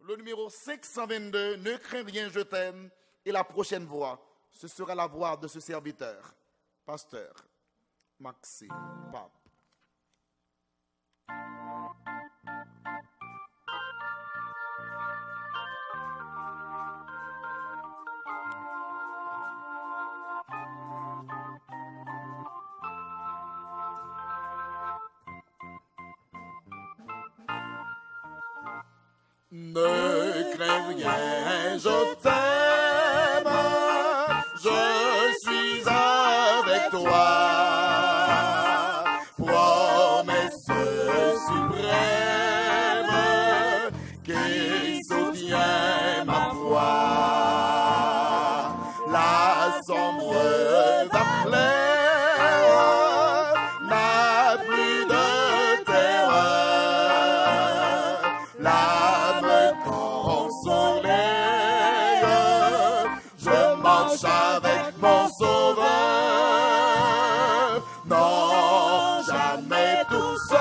Le numéro 522, ne crains rien, je t'aime. Et la prochaine voix, ce sera la voix de ce serviteur, pasteur Maxime Pape. Ne crains rien, je t'aime, je suis avec toi. Promesse suprême qui soutient ma foi. La sombre va claire n'a plus de terreur. L'âme consolée, je marche avec mon sauveur. Non, jamais tout seul,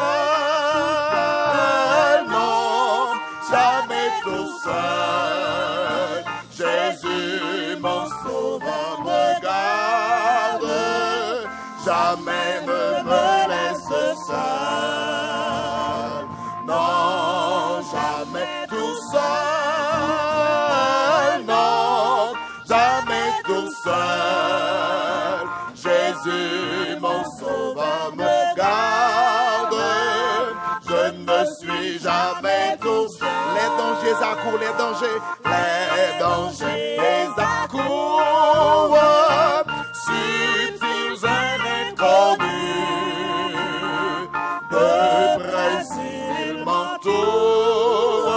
non, jamais tout seul. Jésus, mon sauveur, me garde, jamais ne me laisse seul. Non, jamais tout seul, non, jamais tout seul. Jésus, mon sauveur, me garde, je ne suis jamais tout seul. Les dangers accourent, les dangers accourent, subtils et inconnus, de près ils m'entourent,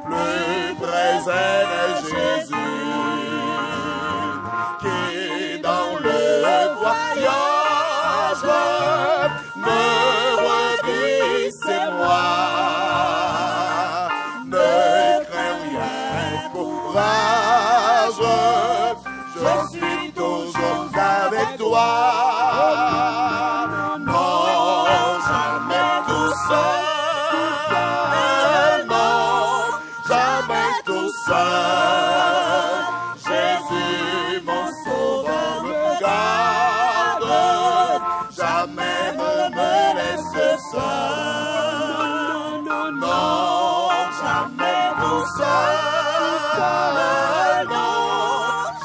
plus présent est Jésus, qui dans le voyage me redit c'est moi. Ne crains rien, courage, je suis toujours avec toi. Non, jamais tout seul, non, jamais tout seul. Jésus, mon sauveur, me garde, jamais ne me laisse seul. Non, jamais tout seul, non,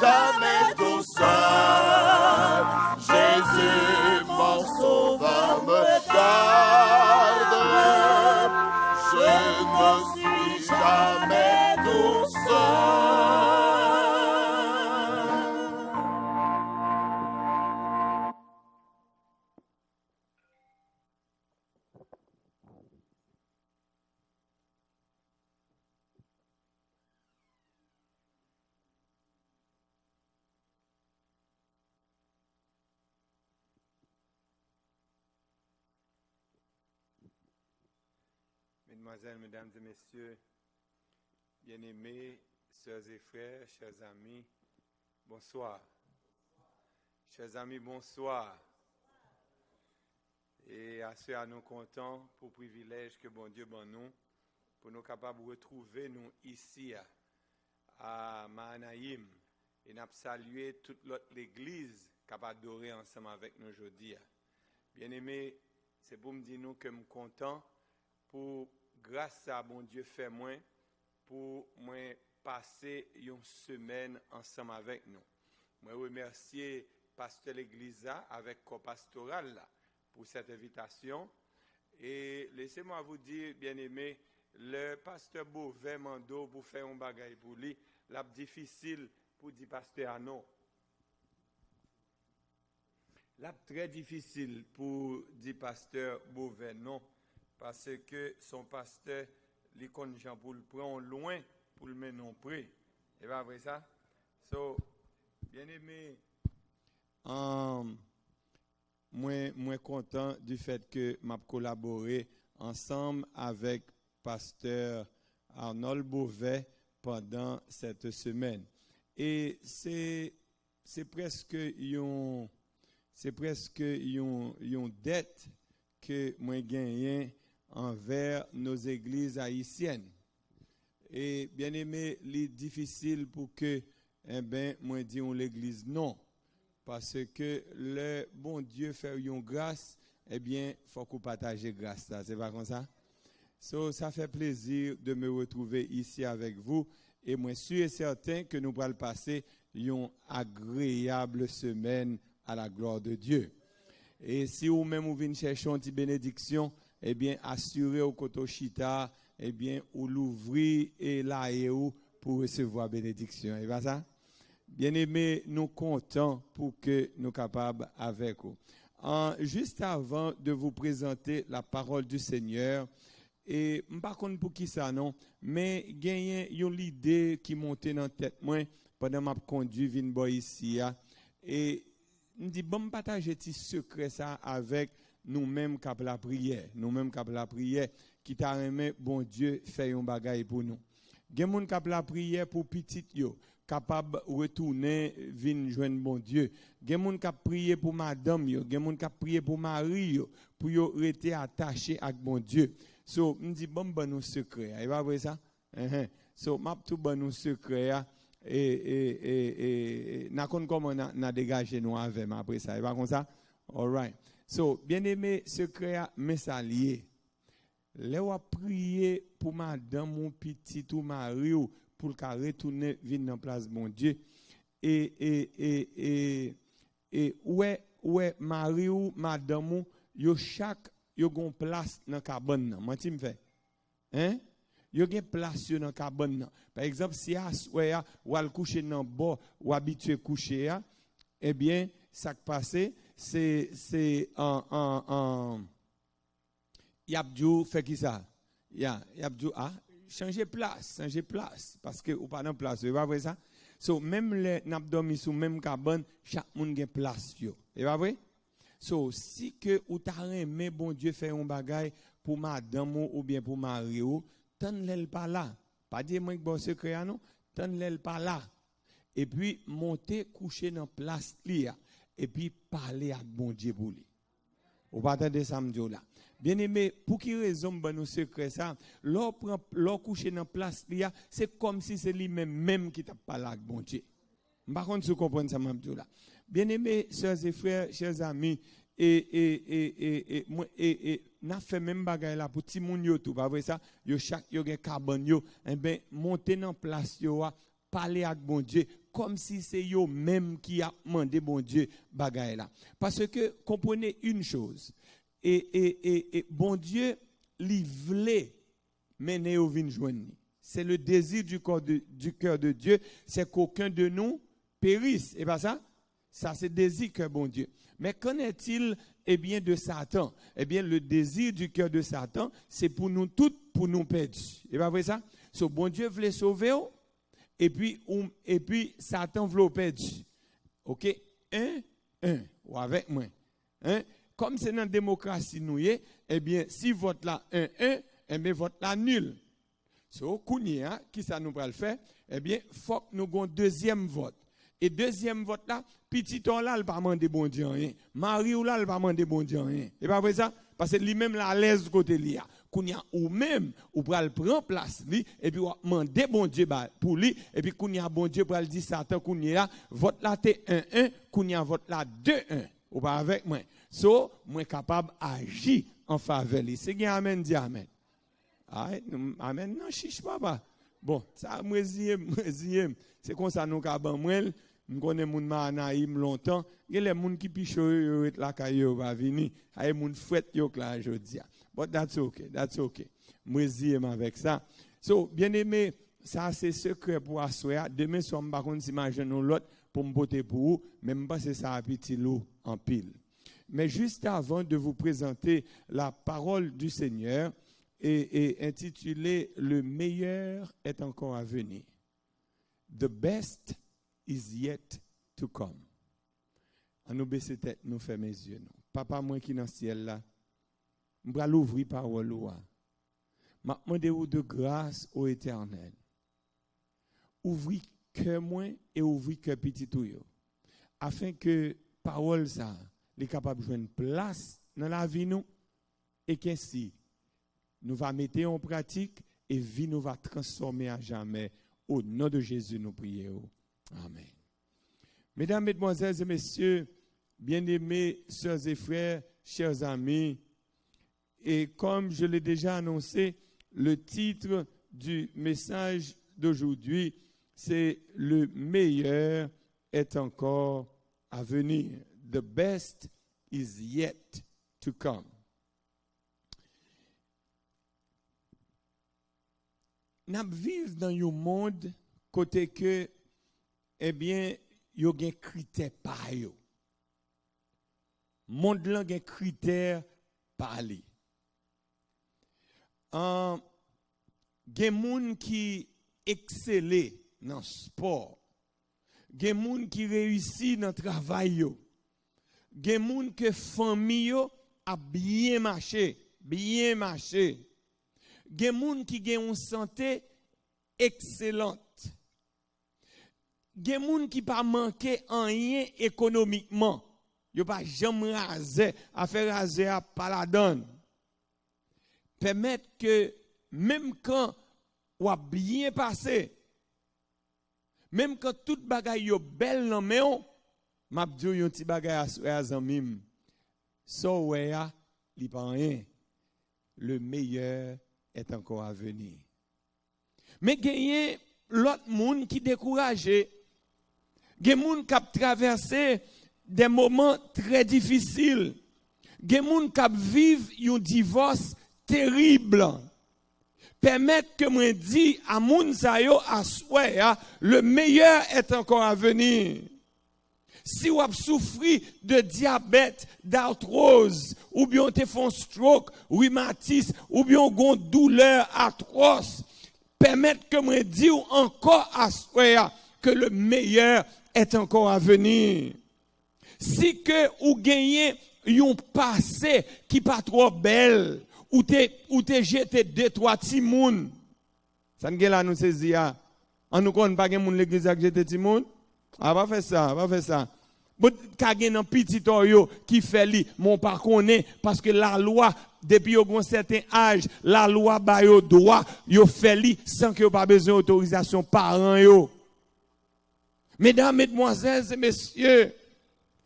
jamais tout seul. Jésus, mon sauveur, me garde, je ne suis jamais tout seul. Mesdemoiselles, mesdames et messieurs, bien-aimés, sœurs et frères, chers amis, bonsoir. Chers amis, bonsoir. Et à ceux à nous contents pour le privilège que bon Dieu bon nous, pour nous capables de retrouver nous ici à Mahanaïm et nous saluer toute l'église capable d'adorer ensemble avec nous aujourd'hui. Bien-aimés, c'est pour me dire nous que je suis content pour grâce à bon Dieu fait moi pour moi passer une semaine ensemble avec nous. Je remercie pasteur l'église avec corps pastoral là pour cette invitation et laissez-moi vous dire bien-aimé, le pasteur Beauvais mando pour faire un bagage pour lui, la difficile pour dire pasteur à non. La très difficile pour dire pasteur Beauvais non. Parce que son pasteur, les gens pour le prendre loin, pour le mener non près. C'est pas vrai ça? So, bien aimé, moi content du fait que m'a collaboré ensemble avec pasteur Arnold Beauvais pendant cette semaine. Et c'est presque une dette que moi gagne envers nos églises haïtiennes. Et bien aimé, c'est difficile pour que, moi disons l'église non. Parce que le bon Dieu fait une grâce, faut qu'on partage grâce. C'est pas comme ça? So, ça fait plaisir de me retrouver ici avec vous. Et moi, je suis certain que nous allons passer une agréable semaine à la gloire de Dieu. Et si vous-même vous venez chercher une petite bénédiction, assurez au Kotoshita, ou l'ouvrir et l'aéro pour recevoir bénédiction. Et pas ça? Bien-aimés, nous comptons pour que nous soyons capables avec vous. Juste avant de vous présenter la parole du Seigneur, et par contre pour qui ça non, mais il y a une idée qui montait dans la tête moi pendant que je conduis Vinboy ici et me dit bon partager petit secret ça avec nous-mêmes qui la prière, qui t'a remis bon Dieu fait un bagage pour nous. Gen moun qui la prière pour petit yo capable retourner vinn joindre bon Dieu. Gen moun qui prier pour madame yo, gen moun qui prier pour mari yo pour yo rester attaché avec bon Dieu. So, me dit bon nous secret. Il va voir ça? So, m'a tout bon nous secret et n'a kon comment n'a dégagé nous avec après ça. Il va comme ça? All right. So, bien-aimé secret mais ça lié. Là on prier pour madame mon petit ou mari pour le retourner venir en place bon Dieu. Et ouais mari ou madame yo chaque yo gon place dans cabane nan. Moi ti me fait. Hein? Yo gen place dans cabane nan. Par exemple si assoya ou al coucher dans bord ou habitué coucher ça qui passe c'est en Yabdou fait qui ça? Yabdou changer place parce que ou pas dans place, vous pas vrai ça? So même les n'a dormi sous même cabane, chaque monde gen place yo. Et pas vrai? So si que ou t'a aimé bon Dieu fait un bagage pour madame ou bien pour mari ou, tant l'elle pas là. Pas dire moi que bon secret non, tant l'elle pas là. Et puis monter coucher dans place li et puis parler avec bon Dieu pour lui. Ou pas attendre samedi là. Bien-aimé, pour qui raison ben nous secret ça, l'or coucher dans place li c'est comme si c'est lui même qui t'a parlé avec bon Dieu. Par contre, vous comprenez ça m'abdou là. Bien-aimés, sœurs et frères, chers amis, n'a fait même bagaille là pour ti moun yo tout, pas vrai ça? Yo chaque yo gen carbone yo, monter dans place yo parler avec bon Dieu comme si c'est yo même qui a demandé bon Dieu bagaille là. Parce que comprenez une chose, et bon Dieu li vle mener au vin joindre. C'est le désir du cœur de Dieu, c'est qu'aucun de nous périsse, et pas ça? Ça, c'est le désir que bon Dieu. Mais qu'en est-il, de Satan? Le désir du cœur de Satan, c'est pour nous toutes, pour nous perdre. Et pas vrai ça? So, bon Dieu voulait sauver, et puis Satan voulait perdre. OK? Ou avec moi. Comme c'est dans la démocratie, nous, si vote là 1, vote là nul. So, kounia, qui ça nous va le faire? Faut que nous ayons un deuxième vote. Et deuxième vote là, petit on là, il va demander bon Dieu rien. Marie ou là, il va demander bon Dieu rien. Et pas vrai ça? Parce que lui-même là à l'aise côté lui. Kounia ou même ou pral prend place lui et puis demander bon Dieu pour lui et puis kounia bon Dieu pral dire Satan kounia vote là t'es 1-1, kounia vote là 2-1. Ou pas avec moi. So, moi capable agir en faveur lui. C'est bien amen dit amen. Amen non chiche papa. Bon, ça moi c'est comme ça nous capable moi me connais moun Manaïm longtemps, il y a les moun qui picho la caillou va venir, ay moun fouet yo là jodi. But that's okay. Moi ziem avec ça. So, bien-aimé, ça c'est secret pour assoya. Demain soir me pas konn s'imaginer l'autre pour me botter pour vous, même pas c'est ça petit loup en pile. Mais juste avant de vous présenter la parole du Seigneur et intitulée Le meilleur est encore à venir. The best is yet to come. On nous baisse tête, nous ferme les yeux. Papa, moi qui dans le ciel là, je vais l'ouvrir parole loi. Je demande de grâce au Éternel. Ouvrez cœur moi et ouvrez cœur petit tout yo. Afin que parole ça, les capable de jouer place dans la vie nous et qu'ainsi nous va mettre en pratique et vie nous va transformer à jamais. Au nom de Jésus, nous prions. Amen. Mesdames, Mesdemoiselles et Messieurs, bien-aimés, sœurs et frères, chers amis, et comme je l'ai déjà annoncé, le titre du message d'aujourd'hui, c'est « Le meilleur est encore à venir ». The best is yet to come. Nous vivons dans un monde côté que, eh bien, il y a des critères par eux. Le monde là a des critères par lui. Il y a des gens qui excellent dans le sport. Il y a des gens qui réussissent dans le travail. Il y a des gens que la famille a bien marché. Il y a des gens qui ont une santé excellente. Il y a des gens qui ne manquent rien économiquement. Ils ne pas jamais raser, à faire raser à pas la donne. Permettre que même quand on a bien passé, même quand toute bagaille est belle dans mes mains, m'a dit un petit bagaille à zamim. So ouais, il pas rien. Le meilleur est encore à venir. Mais il y a l'autre monde qui découragé. Il y a des gens qui ont traversé des moments très difficiles. Il y a des gens qui vivent un divorce terrible. Permettre que moi dis à moun sa yo aswe, le meilleur est encore à venir. Si vous avez souffert de diabète, d'arthrose, ou bien vous avez un stroke, rhumatisme, ou bien vous avez une douleur atroce, permettre que moi dis encore aswe, que le meilleur est encore à venir. Si que vous gagnez un passé qui pas trop belle, ou te jeté deux trois petits moun. Ça ne là nous saisi a. On nous connaît pas gen moun l'église qui jeté petit moun. Ah pas faire ça. But ka gen un petit toyo qui fait li mon pas connaît parce que la loi depuis un certain âge, la loi ba yo droit, yo fait li sans que yo pas besoin d'autorisation parents yo. Mesdames, mesdemoiselles et messieurs,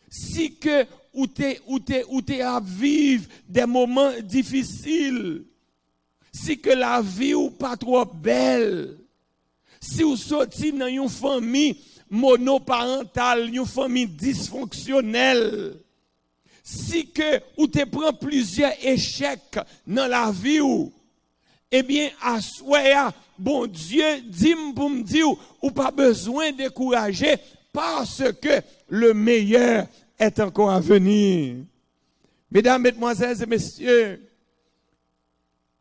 si que ou t'es à vivre des moments difficiles, si que la vie ou pas trop belle, si vous sortez dans une famille monoparentale, une famille dysfonctionnelle, si que ou te prend plusieurs échecs dans la vie ou, eh bien, à soya, bon Dieu, dis-moi pour me dire, ou pas besoin de décourager parce que le meilleur est encore à venir. Mesdames, mesdemoiselles et messieurs,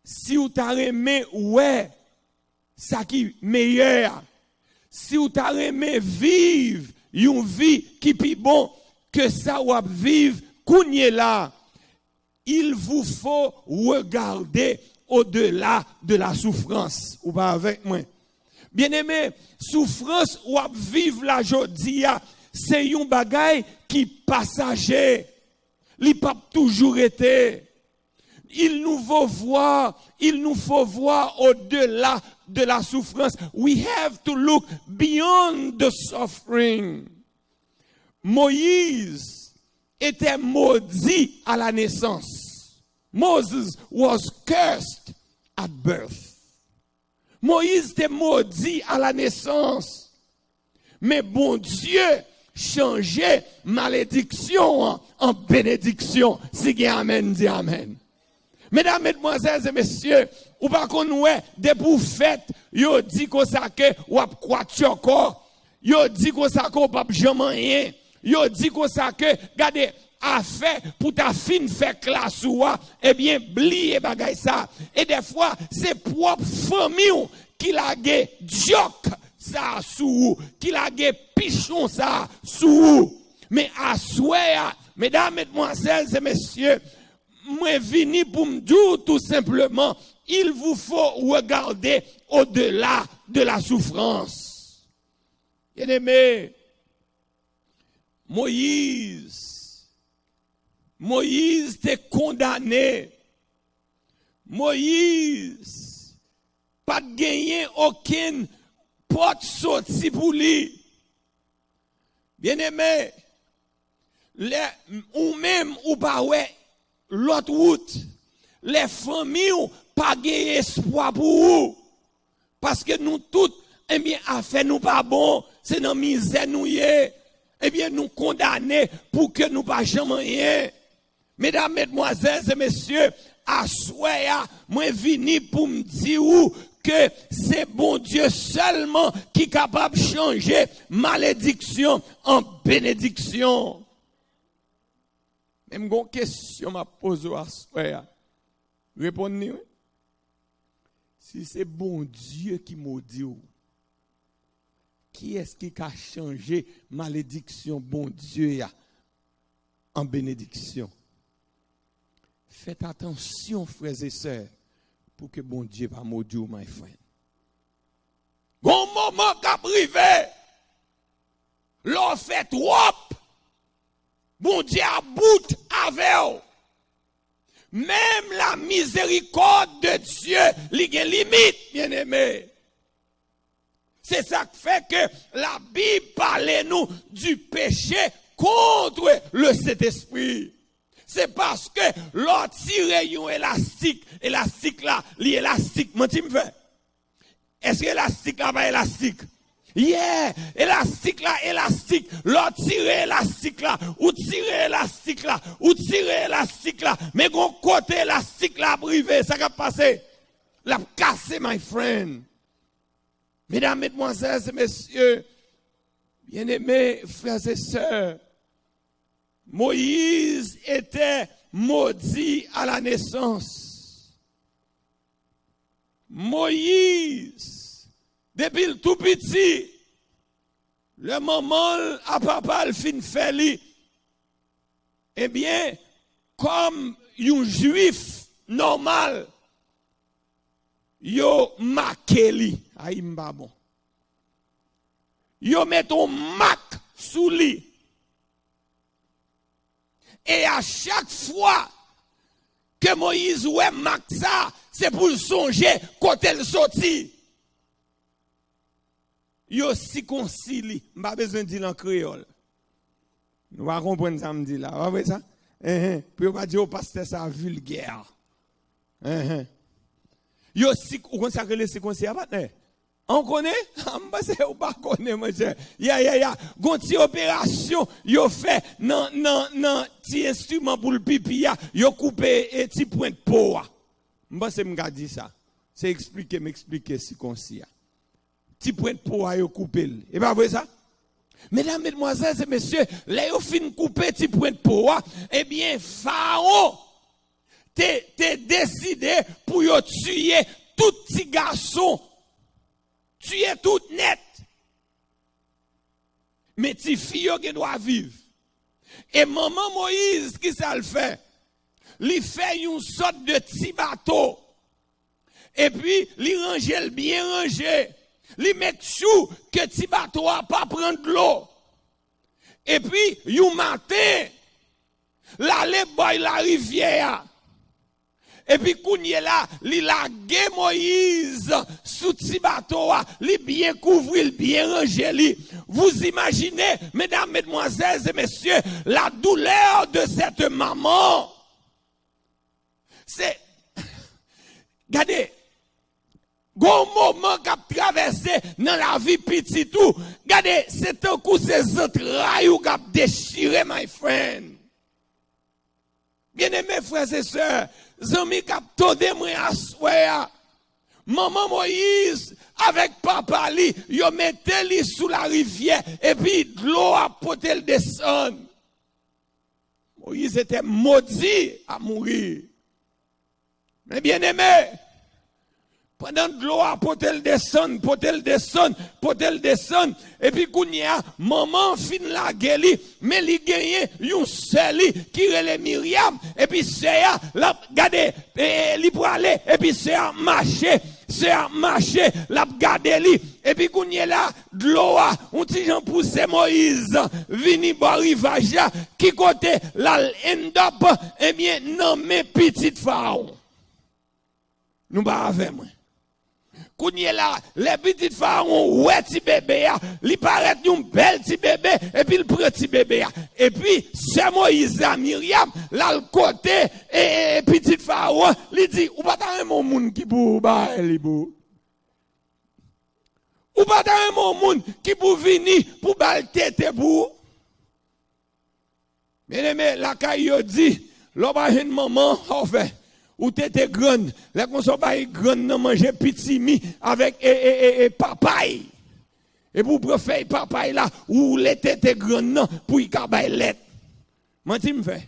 si vous t'aimez, ouais, ça qui est meilleur. Si vous t'aimez vivre une vie qui est plus bon que ça ou vivre, kounye là, il vous faut regarder au-delà de la souffrance. Ou pas avec moi? Bien-aimé, souffrance ou vivre la jodia, c'est un bagay qui passager. Il pas toujours été. Il nous faut voir au-delà de la souffrance. We have to look beyond the suffering. Moïse était maudit à la naissance. Moses was cursed at birth. Moïse était maudit à la naissance. Mais bon Dieu changeait malédiction en bénédiction. Si vous amen, dis amen. Mesdames, mesdemoiselles et messieurs, ou pas qu'on ait des prophètes, yo dit qu'on ça que ou ap croître encore, yo dit qu'on ça qu'on pas jamais rien, yo dit qu'on ça que regardez affaire pour ta fine fait classe ou eh bien blier bagay ça. Et des fois c'est propre famille qui la gè joke ça sous, qui la gè pichon ça sous. Mais à souhait, mesdames, mesdemoiselles et messieurs, moi vini pour me dire tout simplement, il vous faut regarder au-delà de la souffrance. Bien-aimé, Moïse était condamné. Moïse pas gagner aucune porte sortie pour lui. Bien-aimé, ou même ou pas ouais l'autre route, les familles pas gagner espoir pour vous. Parce que nous tous, eh bien, affaire nous pas bon, c'est dans misère nous y est. Eh bien, nous condamner pour que nous pas jamais rien. Mesdames, mesdemoiselles et messieurs, à soya, moi vini pour me dire que c'est bon Dieu seulement qui est capable de changer malédiction en bénédiction. Même une question m'a posée à soya. Répondez. Si c'est bon Dieu qui maudit, qui est-ce qui a changé malédiction bon Dieu en bénédiction? Faites attention, frères et sœurs, pour que bon Dieu va maudire, my friend. Bon moment qu'a privé, l'on fait trop, bon Dieu a bout avec. Même la miséricorde de Dieu, il y a une limite, bien aimé. C'est ça qui fait que la Bible parle nous du péché contre le Saint-Esprit. C'est parce que l'on tire un élastique là, l'élastique, moi tu me fais. Est-ce que l'élastique là va élastique? Yeah, élastique là, élastique. L'on tire élastique là, ou tire élastique là, ou tire élastique là. Mais gon côté élastique là privé, ça va passer. La casser, my friend. Mesdames, mesdemoiselles et messieurs, bien-aimés frères et sœurs, Moïse était maudit à la naissance. Moïse, depuis le tout petit, le moment à papa le fin fait lui, eh bien, comme un juif normal, yo marqué li, aïe m'babon. Yo met un marque sous lui. Et à chaque fois que Moïse ouè marque ça, c'est pour songer quand elle sorti. Yo si concili, m'pa besoin de dire en créole. Nous va comprendre ça me dit là, vous voyez ça? Puis on va dire au pasteur ça vulgaire. Yo si on consacre c'est conseiller partner. On connaît? M'passe ou pas connaît mon cher. Ya. Gonti opération yo fait non ti instrument pour le pipi ya, yo couper et ti point de peau. M'passe m'ga dit ça. C'est m'expliquer si conseiller. Ti point de peau yo couper. Et pas vrai ça? Mesdames, mesdemoiselles et messieurs, là yo fin couper ti point de peau, eh bien Pharaon t'es décidé pour yo tuer tout petit garçon. Tuer tout net. Mais ti fille qui doit vivre. Et maman Moïse qui ça le fait? Li fait une sorte de petit bateau. Et puis li range le bien rangé. Li met chou que petit bateau a pas prendre de l'eau. Et puis you matin l'aller boy la rivière. Et puis, kounye là, li lage Moïse sous ti bateau, li bien couvri, bien rangé li. Vous imaginez, mesdames, mesdemoiselles et messieurs, la douleur de cette maman. C'est, regardez, gon moment qu'a traversé dans la vie petit tout. Regardez, c'est un coup ces entrailles qui a déchiré, my friend. Bien-aimés frères et sœurs, zami k'ap tode moi assoya. Maman Moïse avec papa li, yo mette li sous la rivière et puis de l'eau a poté le descendre. Moïse était maudit à mourir. Mais bien-aimé, pendant de l'eau a poté le descendre, et puis kounya maman fin la geli, mais li genye yon seli qui rele Myriam, et puis c'est la gade li pour aller, et puis c'est marcher, la gade li, et puis kounya la de l'eau a on ti jan pousse Moïse vini bo rivage qui côté la end up eh bien non mais petite Pharaon. Nous pas avec moi. Kounye là, les petits pharaons, ouais, petit bébé, il paraît un bel petit bébé, et puis il prend petit bébé. Et puis, c'est Moïse et Myriam, là, le côté, et petit pharaon, il dit, ou pas dans mon monde qui pour bailler, ou pas dans mon monde qui pour venir, pour bailler tête pour. Bien aimé, la caille dit, l'homme une maman, en fait. Ou t'étais grande, les consommateurs pas grande non manger petit mi avec et papaye. Et pour faire papaye là, ou les t'étais grande non pour y cabaye lettre. Menti me fait.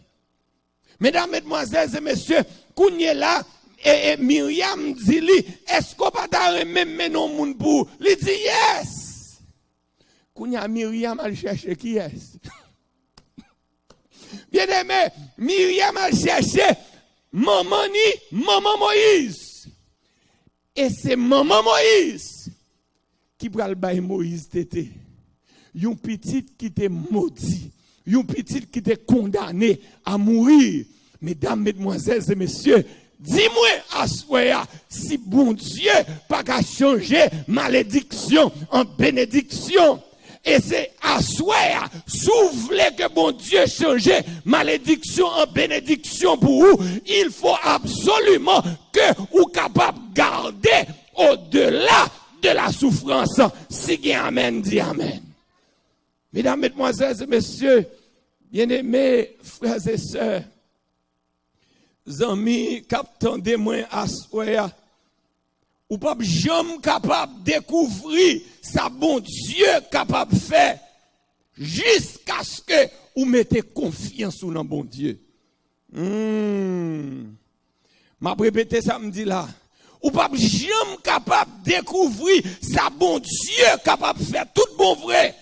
Mesdames, mesdemoiselles et messieurs, kounye là et Myriam dit li, est-ce qu'on pas ta même non moun pour? Li dit yes. Kounya Myriam a cherché qui est? Bien aimé, Myriam a cherché maman Moïse. Et c'est maman Moïse qui pral bay Moïse tété. Yon petit qui était maudit, yon petit qui était condamné à mourir. Mesdames, mesdemoiselles et messieurs, dis-moi à soya si bon Dieu pas qu'à changer malédiction en bénédiction. Et c'est à souhait, souffler que bon Dieu change malédiction en bénédiction pour vous. Il faut absolument que vous capable de garder au-delà de la souffrance. Si il y a amen, dit amen. Mesdames, mesdemoiselles et messieurs, bien-aimés, frères et sœurs, amis, captez moi à souhait. Ou pas jamais capable de découvrir sa bon Dieu capable de faire jusqu'à ce que vous mettez confiance dans le bon Dieu. M'a répété samedi là. Ou pas jamais capable de découvrir sa bon Dieu capable de faire tout bon vrai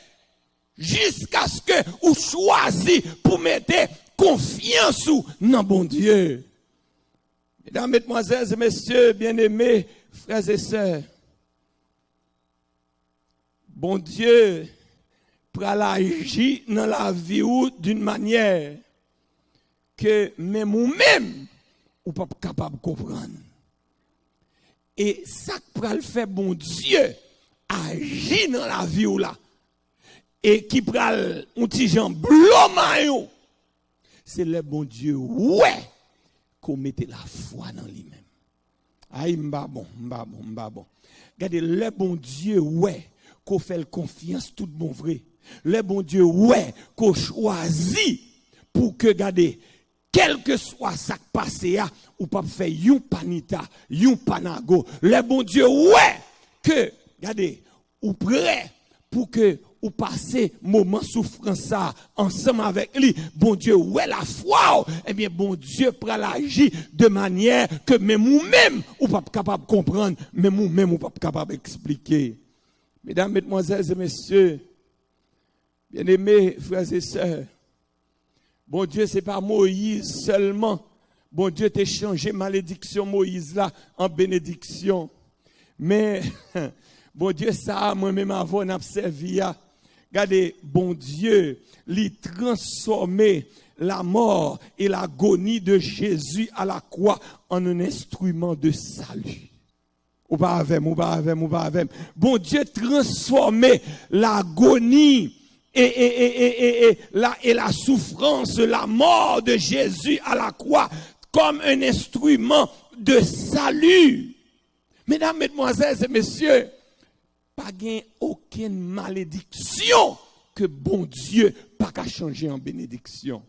jusqu'à ce que vous choisissez pour mettre confiance dans le bon Dieu. Mesdames, mesdemoiselles et messieurs, bien-aimés, frères et sœurs, bon Dieu pral agir dans la vie d'une manière que même ou pas capable de comprendre. Et ça pral fait bon Dieu agir dans la vie là et qui pral un petit Jean blanc, c'est le bon Dieu ouais qu'on mette la foi dans lui-même. Aïe, m'ba bon. Regardez, le bon Dieu, ouais, qu'on fait confiance, tout bon vrai. Le bon Dieu, ouais, qu'on choisit pour que, regardez, quel que soit ça qui passe, ou pas faire yon panita, yon panago. Le bon Dieu, ouais, que, regardez, ou prêt pour que, ou passer moment souffrance ça ensemble avec lui. Bon Dieu, ouais la foi, eh bien bon Dieu prend l'agir de manière que même ou-même ou pas capable de comprendre, même ou-même ou pas capable d'expliquer. Mesdames, mesdemoiselles et messieurs, bien-aimés frères et sœurs, bon Dieu c'est pas Moïse seulement. Bon Dieu t'a changé malédiction Moïse là en bénédiction. Mais bon Dieu ça moi-même avant n'a servi à regardez, bon Dieu, lui transformer la mort et l'agonie de Jésus à la croix en un instrument de salut. Ou pas avec. Bon Dieu transformer l'agonie et la souffrance, la mort de Jésus à la croix comme un instrument de salut. Mesdames, mesdemoiselles et messieurs, pas gain aucune malédiction que bon Dieu pas qu'à changer en bénédiction.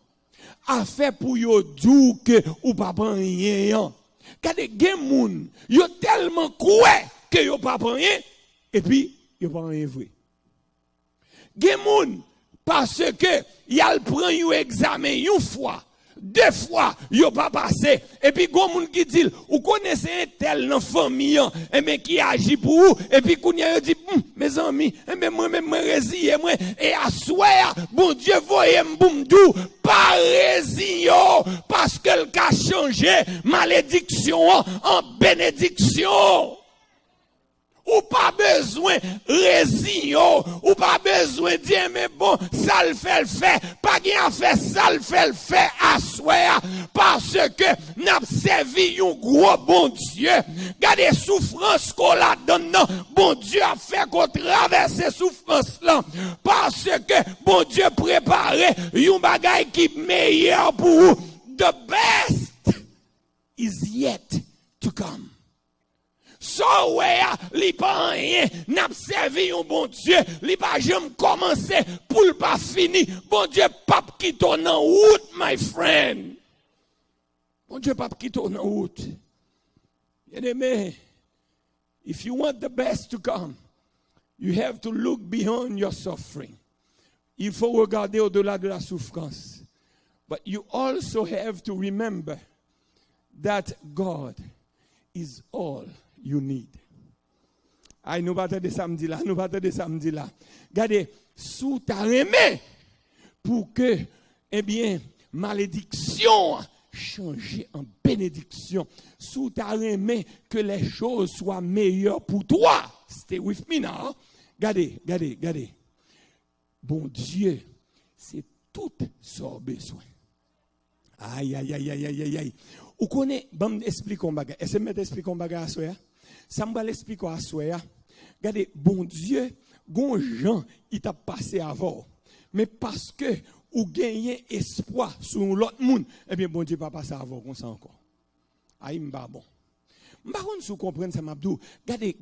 A fait pour yo dou que ou pas prend rien. Kade gen moun, yo tellement croit que yo pas prend rien et puis yo pas rien vrai. Gen moun parce que y a le prend yo examen une fois. 2 fois, yo pas passé. Et puis, gon moun qui dit, ou connaissez un tel dans famille, et mais qui agit pour vous, et puis, kounya yo dit, mes amis, et mais moi-même, moi résille, moi, et à soir, bon Dieu, voyez m'boumdou, pas résille, parce que le cas changé, malédiction en bénédiction. ou pas besoin résigner, ou pas besoin dire mais bon, ça le fait, pas bien fait, ça le fait à soi, parce que n'a servi un gros bon Dieu. Regardez souffrance qu'on la donne, bon Dieu a fait qu'on traverse ces souffrances là, parce que bon Dieu préparait un bagage qui est meilleur pour vous. The best is yet to come. So where li pa rien n'a servi un bon Dieu, li pa jamais commencé pour le pas fini. Bon Dieu pas qui tourne en route, my friend. Bon Dieu pas qui tourne en route. Bien-aimé, if you want the best to come, you have to look beyond your suffering. Il faut regarder au-delà de la souffrance. But you also have to remember that God is all you need. Aïe, nous battons de samedi là, Regardez, sous ta remè, pour que, eh bien, malédiction change en bénédiction. Sous ta remè, que les choses soient meilleures pour toi. Stay with me now. Regardez. Bon Dieu, c'est tout son besoin. Aïe. Ou connaît, bon, expliquons bagage. Est-ce que je m'explique un bagage à soi? Ça me va l'expliquer à soi. Regardez, bon Dieu, gon Jean, il t'a passé avant. Mais parce que ou gagner espoir sur l'autre monde, eh bien, bon Dieu pas passer avant comme ça encore. Aïe, m'ba bon. M'baron sou comprendre ça m'abdou. Gade.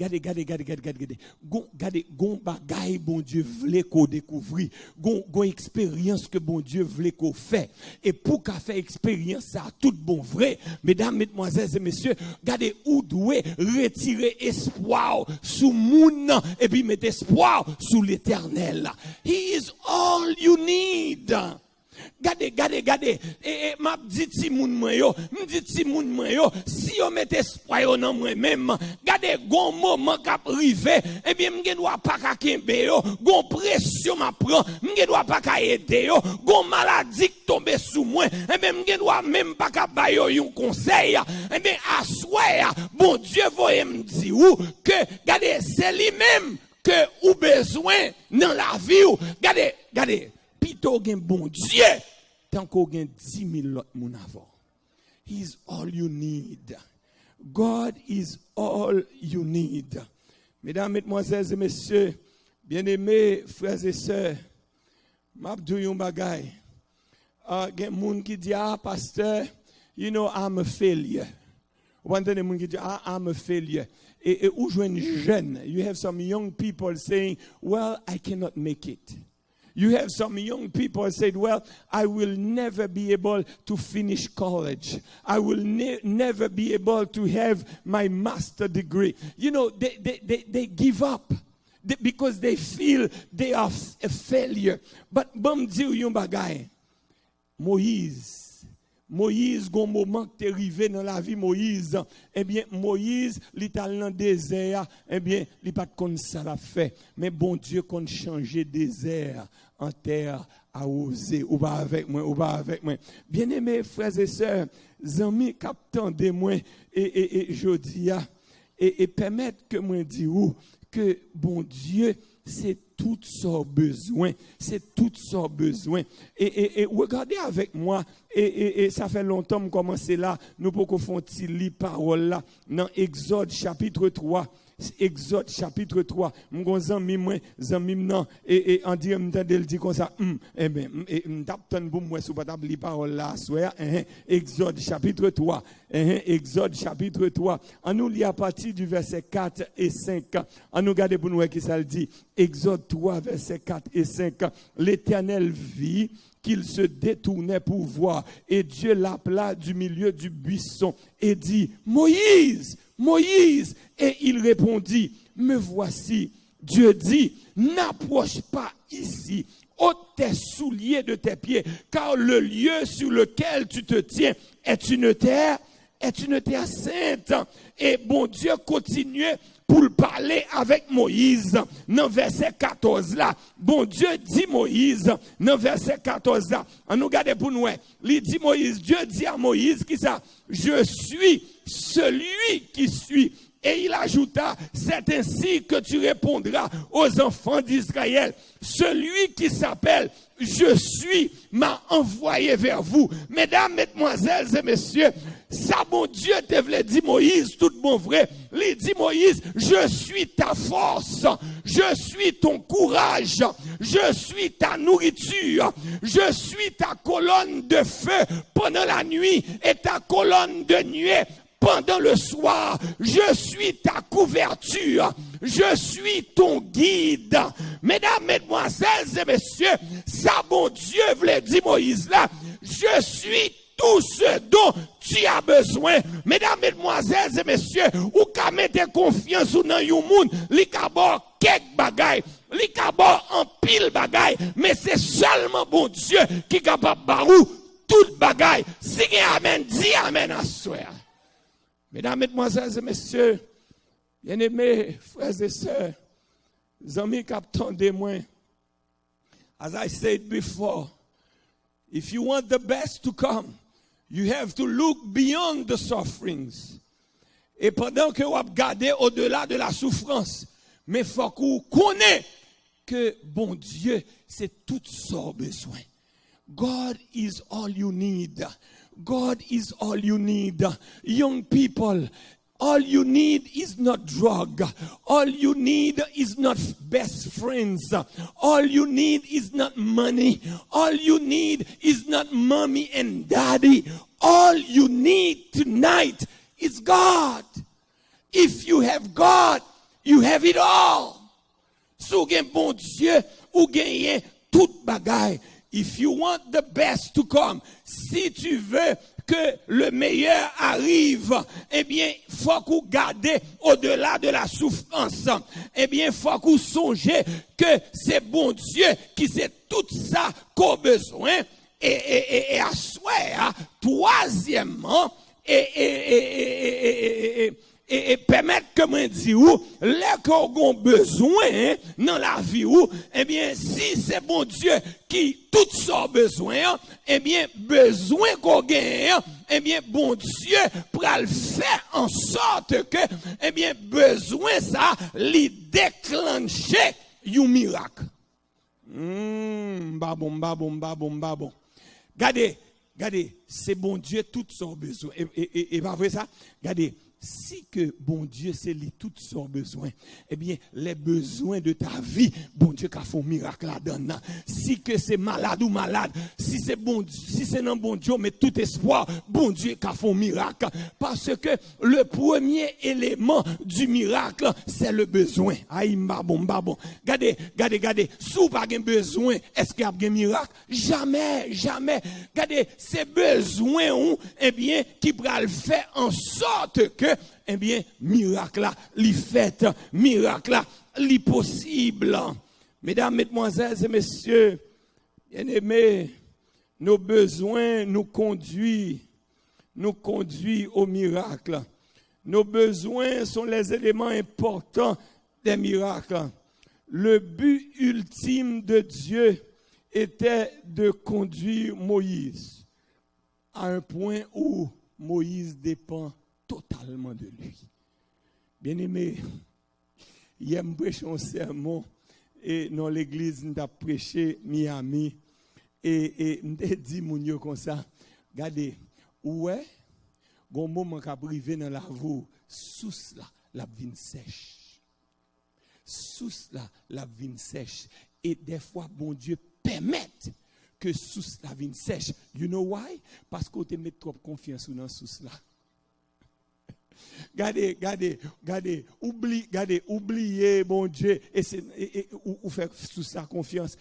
Gon bagay bon Dieu vle ko découvrir. Gon expérience que bon Dieu vle ko fait. Et pour qu'a fait expérience ça tout bon vrai. Mesdames, mesdemoiselles et messieurs, gade ou doué retirer espoir sous moun et puis mettre espoir sous l'Éternel. He is all you need. Gade. Et m'a dit ti moun mwen yo, si yo met espoir yo nan mwen même, gade gon moment k'ap rive, eh bien m'gen doit pas ka kembe yo, gon pression m'a prend, m'gen doit pas ka aider yo, gon maladie qui tombe sous moi, eh bien m'gen doit même pas ka ba yo un conseil, eh bien assoya, bon Dieu voye m'di ou que gade c'est lui même que ou besoin dans la vie ou, gade Pito gen bon Dieu, tant qu'on gen 10 000 autres moun avant. He is all you need. God is all you need. Mesdames, mesdemoiselles et messieurs, bien-aimés frères et sœurs, m'abdou yon bagay. Gen moun ki di, pasteur, you know, I'm a failure. Ou entendez moun ki di, I'm a failure. Et ou jwen jeune, you have some young people saying, well, I cannot make it. You have some young people said, well, I will never be able to finish college. I will never be able to have my master degree. You know, they give up because they feel they are a failure. But bam diou yon bagay. Moïse, gon moment que t'es arrivé dans la vie Moïse, eh bien, Moïse, li tal dans désert, eh bien, li pas comme ça l'a fait. Mais bon Dieu, qu'on change désert en terre à oser. Ou pas avec moi. Bien-aimés frères et sœurs, amis, captant de moi, et je dis, et permettre que moi dis que bon Dieu, c'est tout son besoin. Et regardez avec moi, et ça fait longtemps que commencer là, nous pouvons faire lire parole là, dans Exode chapitre 3. Exode chapitre 3. Mon zami nan et en dit m'tande dit comme ça eh ben m'tapton pour moi sous pas li parole là soir Exode chapitre 3 Exode chapitre 3 on nous lit à partir du verset 4 et 5 on nous regarder pour nous qui ça le dit Exode 3 verset 4 et 5 l'Éternel vit qu'il se détournait pour voir et Dieu l'appela du milieu du buisson et dit Moïse, et il répondit, me voici. Dieu dit, n'approche pas ici, ôte tes souliers de tes pieds, car le lieu sur lequel tu te tiens est une terre sainte. Et bon Dieu continuait pour parler avec Moïse. Dans verset 14 là, bon Dieu dit Moïse, dans verset 14 là, on nous regarde pour nous, il dit Moïse, Dieu dit à Moïse qui ça, je suis celui qui suis. Et il ajouta, c'est ainsi que tu répondras aux enfants d'Israël. Celui qui s'appelle Je suis m'a envoyé vers vous. Mesdames, mesdemoiselles et messieurs, ça bon Dieu te voulait dire Moïse, tout bon vrai. Il dit Moïse, je suis ta force, je suis ton courage, je suis ta nourriture, je suis ta colonne de feu pendant la nuit et ta colonne de nuée pendant le soir. Je suis ta couverture, je suis ton guide. Mesdames, mesdemoiselles et messieurs, ça bon Dieu voulait dire Moïse là, je suis tout ce dont tu as besoin. Mesdames, mesdemoiselles et messieurs, ou ka mette confiance ou nan yon moun, li ka bon quelques bagay, li ka bon en pile bagay, mais c'est seulement bon Dieu qui capable barou tout bagay. Si gen amen, dis amen à soir. Mesdames, mesdemoiselles et messieurs, bien-aimés, frères et sœurs, amis captants témoins, as I said before, if you want the best to come, you have to look beyond the sufferings. Et pendant que vous regardez au-delà de la souffrance, mais il faut que vous connaissiez que bon Dieu, c'est tout son besoin. God is all you need. God is all you need. Young people, all you need is not drug. All you need is not best friends. All you need is not money. All you need is not mommy and daddy. All you need tonight is God. If you have God, you have it all. So gen bon Dieu, ou genyen tout bagay. If you want the best to come, si tu veux que le meilleur arrive, eh bien, faut qu'on garde au-delà de la souffrance. Eh bien, faut qu'on songe que c'est bon Dieu qui sait tout ça qu'on a besoin. Et à soi, troisièmement, et permettre que moi dis ou les qu'on besoin dans la vie ou eh bien si c'est bon Dieu qui tout son besoin eh bien besoin qu'on gagne eh bien bon Dieu pour le faire en sorte que eh bien besoin ça li déclencher un miracle. Babon. Regardez, c'est bon Dieu tout son besoin et pas vrai ça. Regardez, si que bon Dieu c'est lui tout son besoin, eh bien les besoins de ta vie, bon Dieu qu'a fait un miracle là-dedans. Si que c'est malade ou malade, si c'est bon, si c'est non bon Dieu, mais tout espoir, bon Dieu qu'a fait un miracle. Parce que le premier élément du miracle, c'est le besoin. Aïe, bon. Regardez, si vous n'avez pas besoin, est-ce qu'il y a un miracle? Jamais. Regardez, c'est besoin, eh bien, qui va le faire en sorte que eh bien, miracle là, li fait, miracle là, li possible. Mesdames, mesdemoiselles et messieurs, bien-aimés, nos besoins nous conduisent au miracle. Nos besoins sont les éléments importants des miracles. Le but ultime de Dieu était de conduire Moïse à un point où Moïse dépend totalement de lui. Bien-aimé, hier, je prêche un sermon et dans l'église, nous avons prêché Miami et nous avons dit mounio comme ça, regardez, ouais, gon moment qu'a privé dans la voie, sous la vine sèche. Sous la vine sèche. Et des fois, bon Dieu permet que sous la vine sèche. You know why? Parce qu'on te met trop confiance dans sous là. Regardez, oubliez, mon Dieu, ou faire sous sa confiance.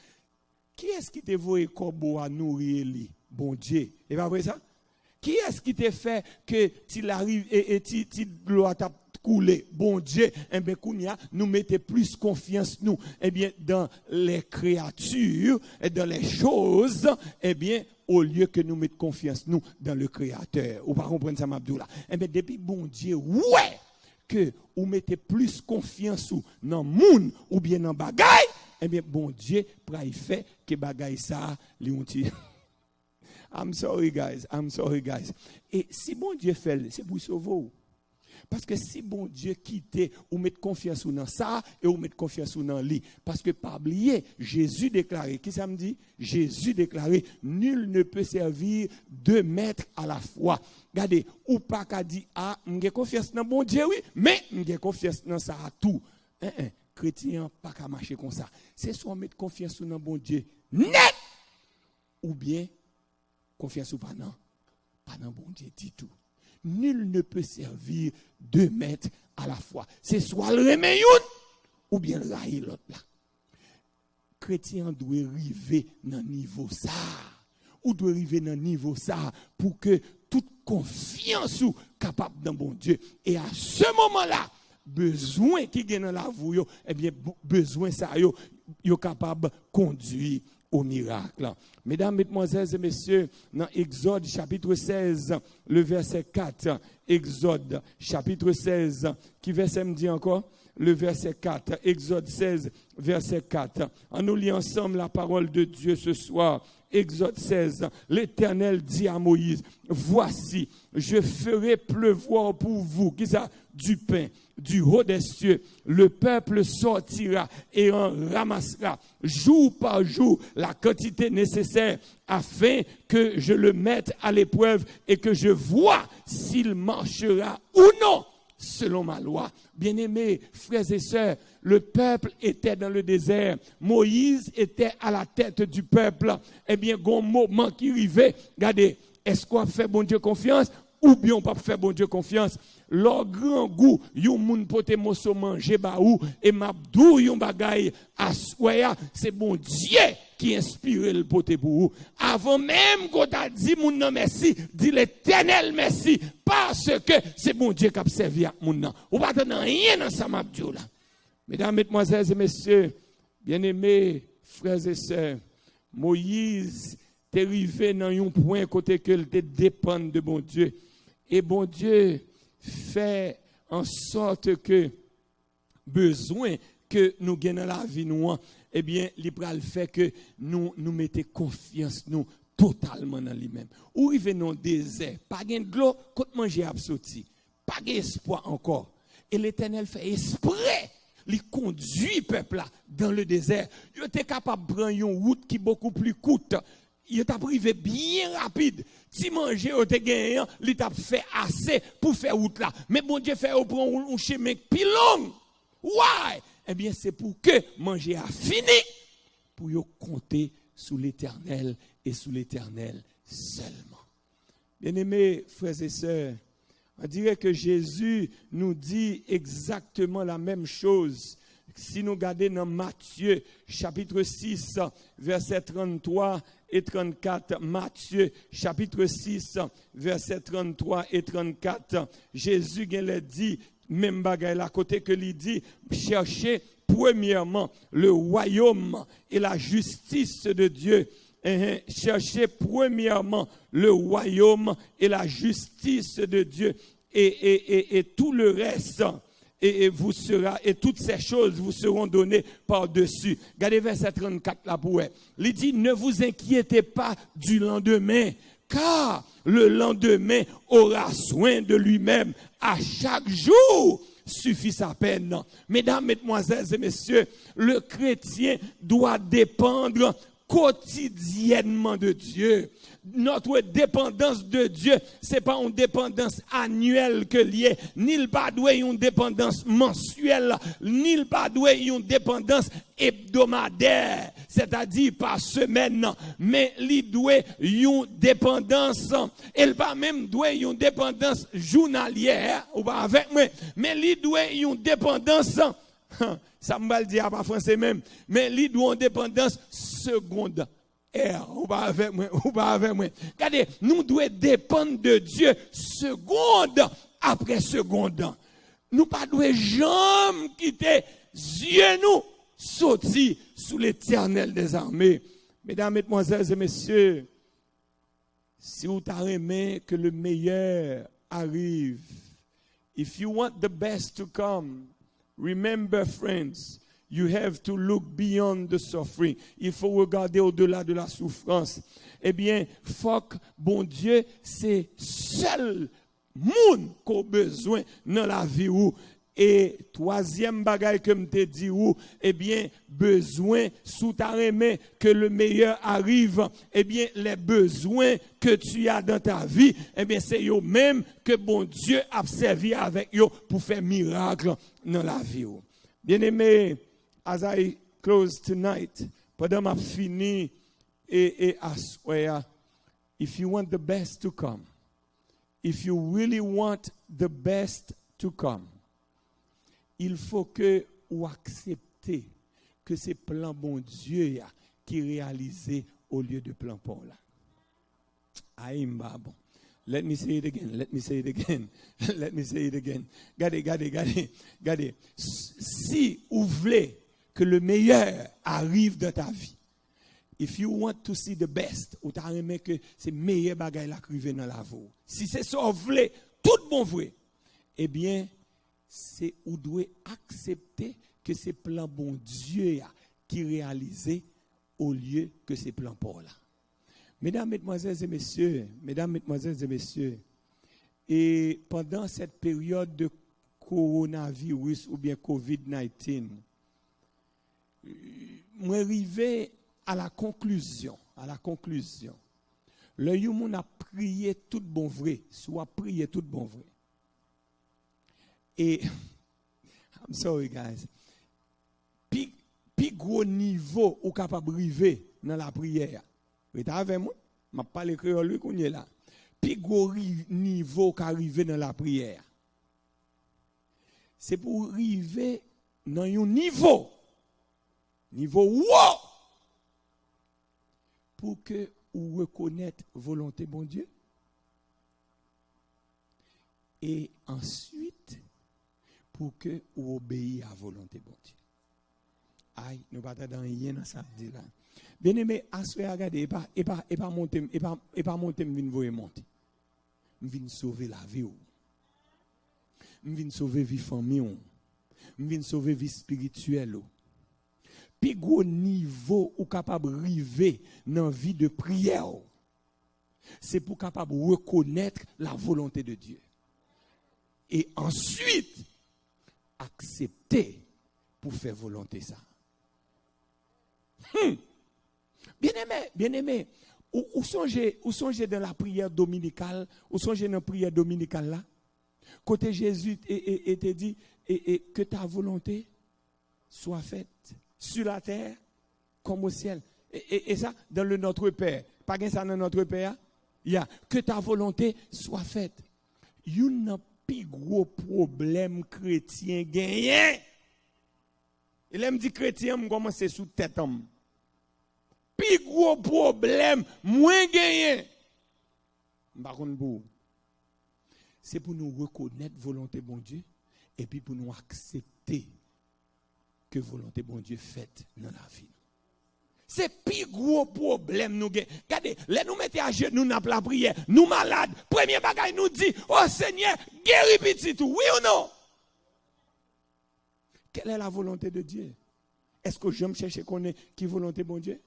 Qui est-ce qui te voit comme à nourrir lui? Bon Dieu. Et pas vrai ça? Qui est-ce qui te fait que tu arrives et tu dois couler? Bon Dieu. Eh bien, nous mettons plus confiance, nous, eh bien, dans les créatures et dans les choses, eh bien, au lieu que nous mettions confiance, nous, dans le Créateur. Ou pas comprendre ça, Mabdoula? Eh bien, depuis bon Dieu, ouais, que vous mettez plus confiance dans le monde ou bien dans le bagaille, eh bien, bon Dieu, pour y faire que bagaille ça, I'm sorry, guys. Et si bon Dieu fait, c'est pour sauver. Parce que si bon Dieu quitte ou met confiance dans ça et ou met confiance dans lui. Parce que pas oublier, Jésus déclaré, qui ça me dit? Jésus déclaré, nul ne peut servir deux maîtres à la fois. Regardez, ou pas qu'à dire, ah, j'ai confiance dans bon Dieu, oui, mais j'ai confiance dans ça à tout. Chrétien, pas qu'à marcher comme ça. C'est soit mettre confiance dans bon Dieu net, ou bien confiance ou pas dans bon Dieu dit tout. Nul ne peut servir deux maîtres à la fois. C'est soit le remet ou bien le railler l'autre là. Chrétien doit arriver dans niveau ça. Ou doit arriver dans niveau ça pour que toute confiance soit capable dans bon Dieu. Et à ce moment-là, besoin qui est dans la vie, eh bien besoin ça yo capable conduire au miracle. Mesdames, mesdemoiselles et messieurs, dans Exode chapitre 16, le verset 4, Exode chapitre 16, qui verset me dit encore? Le verset 4, Exode 16, verset 4. On nous lit ensemble la parole de Dieu ce soir. Exode 16, l'Éternel dit à Moïse, voici, je ferai pleuvoir pour vous, qui ça? Du pain, du haut des cieux. Le peuple sortira et en ramassera jour par jour la quantité nécessaire afin que je le mette à l'épreuve et que je vois s'il marchera ou non selon ma loi. Bien-aimés, frères et sœurs, le peuple était dans le désert. Moïse était à la tête du peuple. Eh bien, il y a un moment qui arrivait. Regardez, est-ce qu'on fait bon Dieu confiance ou bien on ne peut pas faire bon Dieu confiance? Leur grand goût, yon moun pote moso manger baou et mabdou yon bagay aswaya, c'est bon Dieu qui inspire le pote pour vous. Avant même qu'on t'a dit moun nan merci, dit l'Éternel merci parce que c'est bon Dieu qui a servi à moun nan. Ou pas dans rien dans ça mabdou là. Mesdames, mesdemoiselles et messieurs, bien-aimés frères et sœurs, Moïse t'est arrivé dans un point côté que il te dépend de bon Dieu. Et bon Dieu fait en sorte que besoin que nous gagnons la vie nous, eh bien, il fait que nous mettons confiance nous totalement dans lui-même. Ou il dans le désert, pas de l'eau, quand manger absorti, pas d'espoir encore. Et l'Éternel fait esprit, il conduit le peuple là dans le désert. Il était capable de prendre une route qui est beaucoup plus courte. Il t'a privé bien rapide. Si manger au te gagné, il t'a fait assez pour faire route là. Mais bon Dieu fait prendre un chemin plus long. Why? Eh bien c'est pour que manger a fini pour yo compter sous l'Éternel et sous l'Éternel seulement. Bien-aimés frères et sœurs, on dirait que Jésus nous dit exactement la même chose. Si nous regardons dans Matthieu chapitre 6 verset 33 et 34, Matthieu chapitre 6 verset 33 et 34, Jésus a dit même bagaille là côté que il dit cherchez premièrement le royaume et la justice de Dieu. Cherchez premièrement le royaume et la justice de Dieu et tout le reste et vous sera et toutes ces choses vous seront données par-dessus. Regardez verset 34 là pour elle. Il dit ne vous inquiétez pas du lendemain car le lendemain aura soin de lui-même. À chaque jour suffit sa peine. Mesdames, mesdemoiselles et messieurs, le chrétien doit dépendre quotidiennement de Dieu. Notre dépendance de Dieu, c'est pas une dépendance annuelle que liée, ni pas une dépendance mensuelle, ni pas une dépendance hebdomadaire, c'est-à-dire par semaine, mais il doit une dépendance, elle pas même doit une dépendance journalière, ou pas avec moi, mais il doit une dépendance ça me va le dire pas français même, mais il doit une dépendance secondaire. Ou pas avec moi, ou pas avec moi. Regardez, nous devons dépendre de Dieu seconde après seconde. Nous ne devons jamais quitter Dieu nous sortir sous l'Éternel des armées. Mesdames, mesdemoiselles et messieurs, si vous aimez que le meilleur arrive, if you want the best to come, remember friends, you have to look beyond the suffering. Il faut regarder au-delà de la souffrance. Eh bien, faut que bon Dieu, c'est seul moun qu'on besoin dans la vie ou. Et troisième bagaille que m'te dit ou, eh bien, besoin, sous ta remè, que le meilleur arrive, eh bien, les besoins que tu as dans ta vie, eh bien, c'est yo même que bon Dieu a servi avec yo pour faire miracle dans la vie ou. Bien aimé, as I close tonight, pendant ma fini et assoya, if you want the best to come, if you really want the best to come, il faut que vous acceptez que c'est plan bon Dieu qui est réalisé au lieu de plan Paul. Aïmba bon. Let me say it again. Let me say it again. Let me say it again. Regardez. Si vous voulez que le meilleur arrive dans ta vie, if you want to see the best, ou t'as aimé que c'est meilleur bagaille la crive dans la vie. Si c'est ça vous voulez, tout bon vrai, eh bien, c'est où doit accepter que c'est plan bon Dieu qui réalisé au lieu que c'est plan Paul. Mesdames, mesdemoiselles et messieurs, et pendant cette période de coronavirus ou bien COVID-19, moi arrivé à la conclusion. Le yon a prié tout bon vrai, soit prié tout bon vrai. Et, I'm sorry guys, puis gros niveau ou capable arriver dans la prière. Vous êtes avec moi? Je parle créole lui qu'on est là. Puis gros niveau qu'arriver dans la prière. C'est pour arriver dans un niveau wow, pour que vous reconnaître volonté bon Dieu. Et ensuite pour que vous obéissiez à la volonté bon Dieu. Aïe, nous ne pas dans rien dans ça dit là. Bien aimé, assoyez, regardez, et pas monter, me voyer monter. Je viens sauver la vie. Je viens sauver vie famille. Je viens sauver vie spirituelle. Puis gros niveau ou capable arriver dans la vie de prière. C'est pour capable reconnaître la volonté de Dieu. Et ensuite accepter pour faire volonté ça. Bien aimé, ou songez dans la prière dominicale, ou songez dans la prière dominicale là, côté Jésus était dit et que ta volonté soit faite sur la terre comme au ciel. Et ça dans le Notre Père. Pas gain ça dans Notre Père. Que ta volonté soit faite. You n'a plus gros problème chrétien gagné. Il aime dit chrétien me commencer sous tête homme. Plus gros problème moins gagné. C'est pour nous reconnaître volonté bon Dieu et puis pour nous accepter que volonté bon Dieu faite dans la vie. C'est plus gros problème nous gagnons. Regardez, là nous mettons à genoux dans la prière, nous malades, premier bagage nous dit "Oh Seigneur, guéris petit tout." Oui ou non? Quelle est la volonté de Dieu? Est-ce que j'aime chercher connaître qui volonté bon Dieu?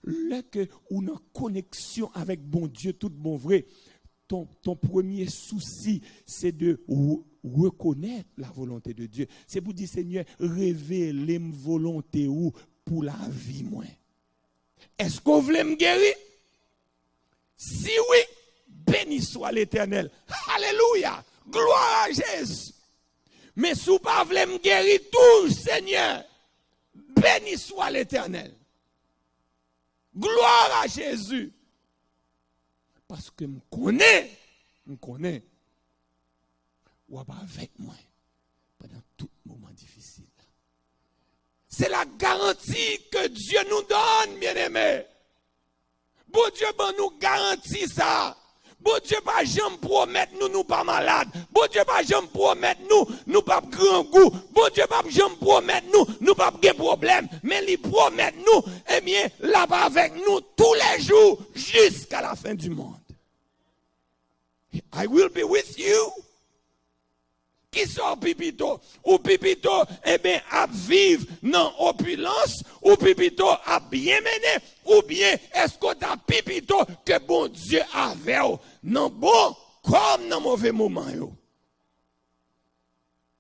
Là que ou en connexion avec bon Dieu tout bon vrai, ton premier souci c'est de reconnaître la volonté de Dieu. C'est pour dire Seigneur, révèle ma volonté ou pour la vie moi. Est-ce que vous voulez me guérir? Si oui, béni soit l'Éternel. Alléluia. Gloire à Jésus. Mais si vous ne voulez me guérir tout, Seigneur, béni soit l'Éternel. Gloire à Jésus. Parce que me connais, ou pas avec moi pendant tout moment difficile. C'est la garantie que Dieu nous donne, bien-aimés. Bon Dieu, nous garantit ça. Bon Dieu, pas jamais promettre nous pas malades. Bon Dieu, pas jamais promettre nous pas grand goût. Bon Dieu, pas jamais promettre nous pas de problème. Mais il promet nous, eh bien, là-bas avec nous tous les jours jusqu'à la fin du monde. I will be with you. Qui sont pipito? Ou pipito, eh bien, à vivre dans opulence, ou pipito à bien mener, ou bien est-ce que t'as pipito que bon Dieu avait dans bon comme dans mauvais moment yo.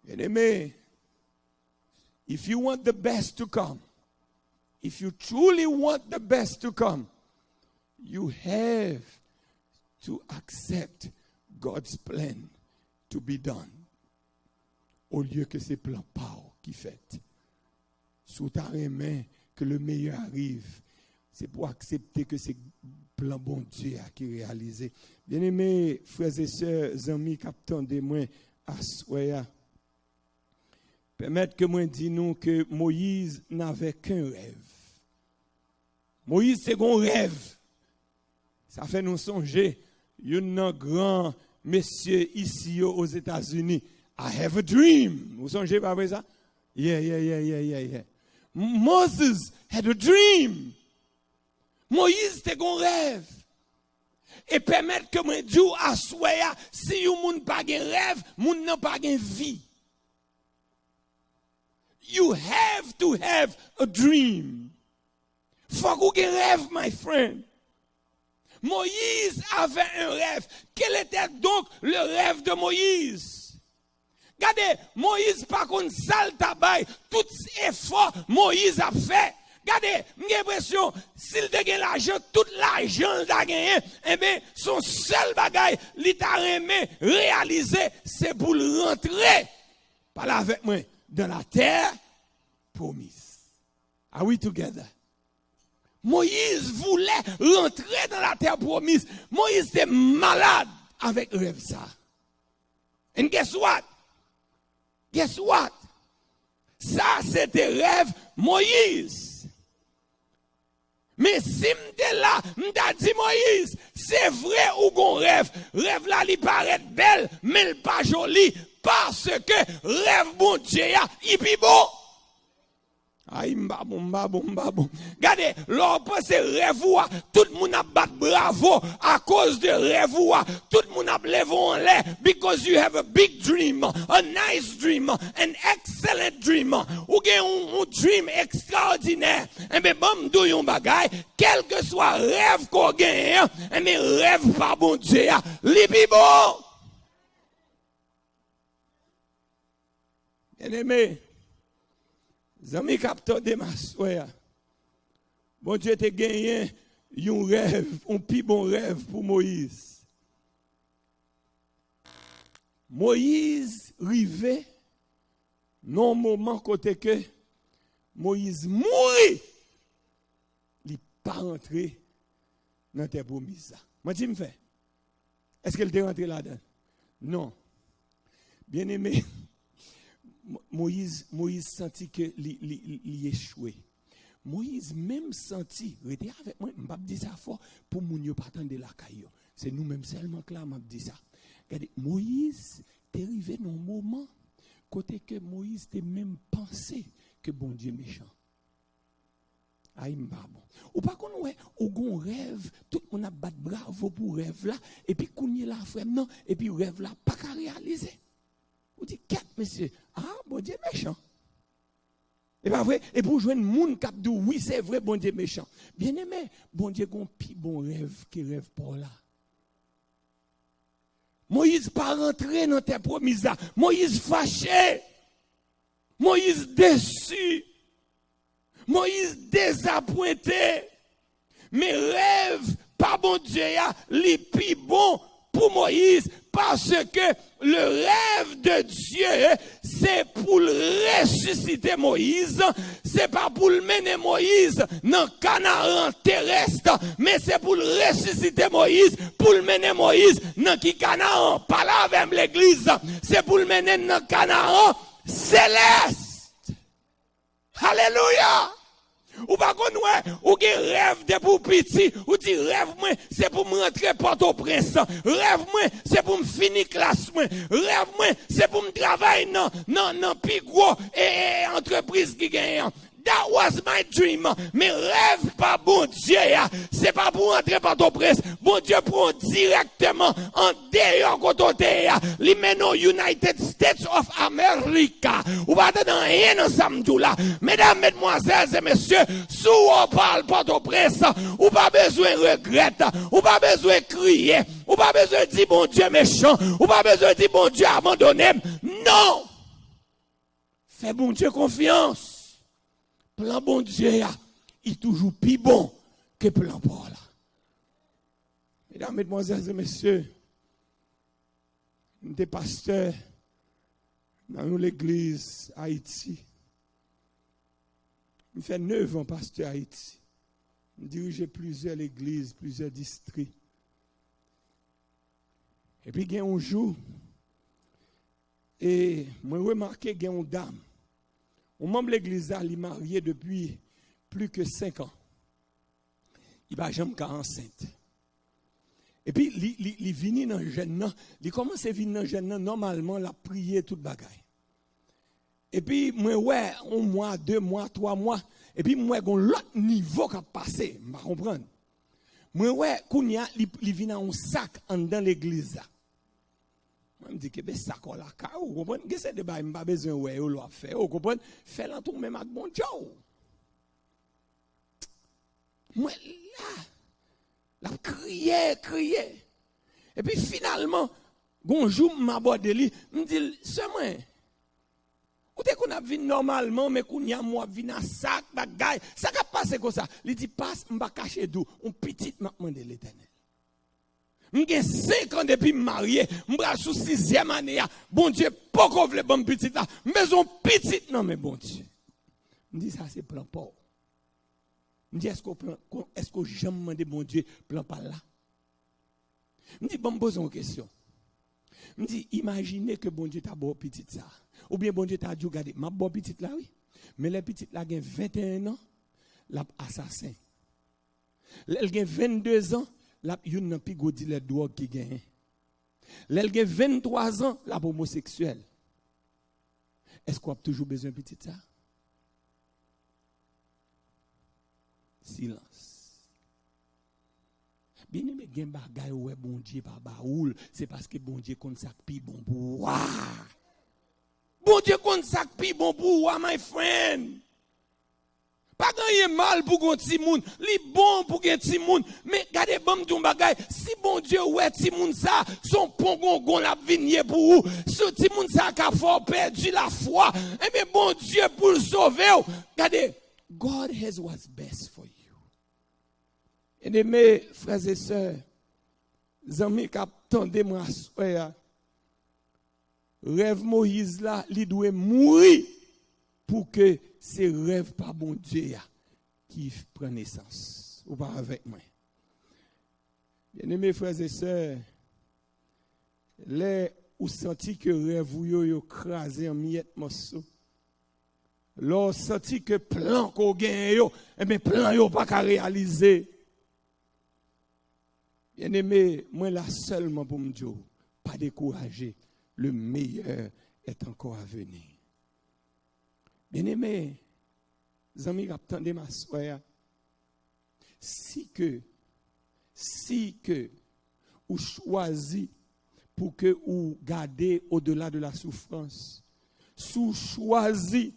Bien-aimé, if you want the best to come, if you truly want the best to come, you have to accept God's plan to be done. Au lieu que ces plans pas qui fait. Sous ta main que le meilleur arrive, c'est pour accepter que c'est plan bon Dieu qui est réalisé. Bien-aimés, frères et sœurs, amis, capteurs de moi, à soya. Permettre que moi dis nous que Moïse n'avait qu'un rêve. Moïse, c'est un rêve. Ça fait nous songer, un grand monsieur ici aux États-Unis. I have a dream. Vous songez pas après ça? Yeah. Moses had a dream. Moïse, c'était un rêve. Et permettre que moi dis à soya, si vous moun pas un rêve, moun n'a pas une vie. You have to have a dream. Faut qu'on ait un rêve, my friend. Moïse avait un rêve. Quel était donc le rêve de Moïse? Regardez, Moïse par contre sale tabac, tout effort Moïse a fait. Regardez, j'ai l'impression, s'il a gagné l'argent, tout l'argent qu'il a gagné, eh bien, son seul bagage, il t'a aimé réaliser, c'est pour le rentrer. Parlez avec moi, dans la terre promise. Are we together? Moïse voulait rentrer dans la terre promise. Moïse était malade avec le rêve ça. And guess what? Guess what? Ça, c'était rêve Moïse. Mais si m'te là, m'ta dit Moïse, c'est vrai ou gon rêve. Rêve là, il paraît belle, mais il pas joli. Parce que rêve bon Dieu, il est bon. Aïe, mbabon. Regardez, l'on pense rêve, tout le monde a battu bravo à cause de rêve, tout le monde a levé en l'air, because you have a big dream, a nice dream, an excellent dream, ou gen un dream extraordinaire. Et bien, bon, d'où yon bagay, quel que soit rêve qu'on gagne, et bien, rêve par bon Dieu, li bon. Bien-aimé, amis capteurs de ma soeur, bon Dieu t'a gagné un rêve, un plus bon rêve pour Moïse. Moïse rivé non moment côté que Moïse mourit, il n'est pas rentré dans la terre promise. Moi dis me fait. Est-ce qu'elle est rentré là-dedans? Non. Bien-aimé, Moïse sentit que il échoué. Moïse même senti, restez avec moi, je dis ça fort pour moun yo pas attendre la caillou. C'est nous même seulement que là m'a dit ça. Regardez, Moïse est arrivé dans un moment côté que Moïse était même pensé que bon Dieu méchant. Aïe mbabo. Ou pas qu'on ouais, ou gon rêve, tout le monde a battu bravo pour rêve là et puis kounye la frère non et puis rêve là pas qu'à réaliser. Ou dit, qu'est-ce monsieur? Ah, bon Dieu méchant. Et pas vrai? Et pour joindre moun cap dit, oui, c'est vrai, bon Dieu méchant. Bien aimé, bon Dieu gon pi bon rêve qui rêve pour là. Moïse pas rentré dans tes promises. Moïse fâché. Moïse déçu. Moïse désappointé. Mais rêve, pas bon Dieu, li pi bon pour Moïse. Parce que le rêve de Dieu, c'est pour ressusciter Moïse. C'est pas pour mener Moïse dans le Canaan terrestre, mais c'est pour ressusciter Moïse, pour mener Moïse dans le Canaan, pas là avec l'église. C'est pour le mener dans le Canaan céleste. Alléluia. Ou pas qu'on ou gen rêve de pour petit, ou dit rêve moi c'est pour me rentrer Port-au-Prince. Rêve moi c'est pour me finir classe moi. Rêve moi c'est pour me travailler non plus gros et entreprise qui gagne. That That was my dream. Mais rêve pas bon Dieu, c'est pas pour entrer par ton presse. Bon Dieu prend directement en dehors côté, li mène aux United States of America. Ou pas dans rien dans samedi là. Mesdames, mesdemoiselles et messieurs, sous on parle par ton presse, ou pas besoin de regretter, ou pas besoin de crier, ou pas besoin de dire bon Dieu méchant, ou pas besoin de dire bon Dieu abandonné. Non! Fais bon Dieu confiance. Plan bon Dieu, il est toujours plus bon que plan Paul. Mesdames, mesdemoiselles et messieurs, nous sommes pasteurs dans l'église Haïti. Je fais 9 ans pasteur Haïti. Je dirige plusieurs églises, plusieurs districts. Et puis, il y a un jour, et moi, j'ai remarqué qu'il y a une dame. Un membre de l'église, il est marié depuis plus que 5 ans. Il va jamais enceinte. Et puis, il vient dans le jeune, il commence à venir dans le jeune, normalement, il a prié toute bagaille. Et puis, moi, ouais, 1 mois, 2 mois, 3 mois, et puis, moi, j'ai l'autre niveau qui a passé, je comprends. Moi, ouais, il vient dans un sac dans l'église. Je me dis que c'est ça qu'on a fait. Vous comprenez? C'est des bails, je n'ai pas besoin de faire. Vous comprenez? Fais l'entour même avec bon Dieu. Moi, là, crier. Et puis finalement, bonjour, m'a bordé li, me dit, c'est moi. Ou t'es qu'on a vu normalement, mais qu'on y a moi vu dans sac, bagaille. Ça va passer comme ça. Il dit, passe, m'ba cacher d'où. On petit m'a demandé l'Éternel. M'gen 5 ans depuis marié, m'bra sous 6e année. Bon Dieu, pourquoi vous voulez bon petit là? Maison petite, non mais bon Dieu. Me dit, ça c'est plan pas. Me dit, est-ce que j'aime demander bon Dieu plan pas là? Me dit, bon, me pose une question. Me dit, imaginez que bon Dieu t'a bon petit ça. Ou bien bon Dieu t'a dit, regardez, ma bon petite là, oui. Mais les petites là, ont 21 ans, l'a assassin. Elle a 22 ans, l'a yon nan pi godi les drogues qui gagne. Elle a 23 ans, la homosexuelle. Est-ce qu'on a toujours besoin de petite ça? Silence. Bien aimé, gen bagay ouais bon Dieu par baoul, c'est parce que bon Dieu compte ça pi bon pour wa. Bon Dieu compte ça pi bon pour wa, my friend. Pas gagner mal pour gon ti moun, li bon pour gen ti moun, mais gardez bon ton bagay, si bon Dieu ouais ti moun ça, son pongon la vigné pour ou, ce ti moun ça ka fort perdu la foi, et bien bon Dieu pour le sauver, gardez, God has what's best for you. Et mes frères et sœurs, amis qui attendent moi soir, rêve Moïse là, il doit mourir pour que ces rêves pas bon Dieu qui prennent naissance. Ou pas avec moi. Bien-aimés frères et sœurs, les ou senti que rêve yo crasé en miettes morceaux. L'on senti que plan qu'on gagne yo, et bien plan yo pas qu'à réaliser. Bien-aimé, moi là seulement pour me dire, pas décourager, le meilleur est encore à venir. Bien-aimé, les amis, attendez ma soeur, si que, ou choisi pour que ou garder au-delà de la souffrance, sous choisi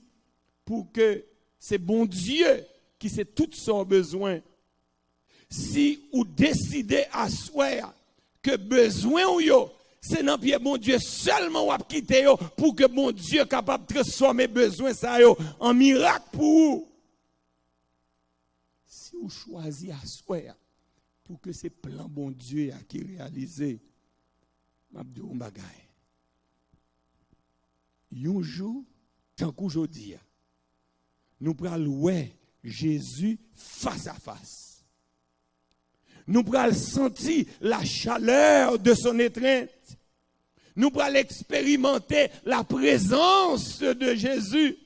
pour que c'est bon Dieu qui sait tout son besoin. Si ou décidez à soir que besoin ou yo, c'est dans pied bon Dieu seulement ou quitter yo pour que bon Dieu capable de transformer besoin ça yo en miracle pour vous. Si vous choisissez à soir pour que c'est plan bon Dieu qui réalisé, m'a dit un bagay. Un jour, tant qu'aujourd'hui, nous prenons ouais Jésus face à face. Nous prenons sentir la chaleur de son étreinte. Nous prenons expérimenter la présence de Jésus.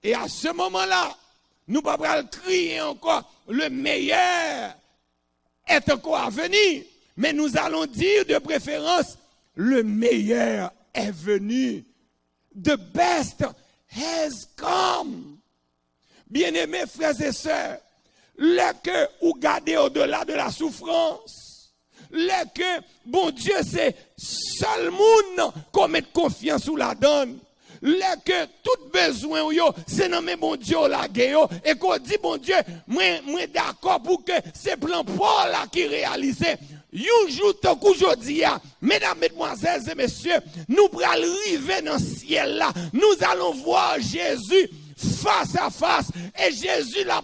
Et à ce moment-là, nous ne pouvons pas crier encore, le meilleur est encore à venir. Mais nous allons dire de préférence, le meilleur est venu. The best has come. Bien-aimés frères et sœurs, les que vous gardez au-delà de la souffrance, les que, bon Dieu, c'est seul monde qu'on met confiance ou la donne. Les que tout besoin yo c'est non mais bon Dieu la gueule et qu'on dit bon Dieu moi d'accord pour que c'est plan Paul là qui réalise un jour tant qu'aujourd'hui mesdames mesdemoiselles et messieurs nous pral arriver dans ciel là nous allons voir Jésus face à face et Jésus là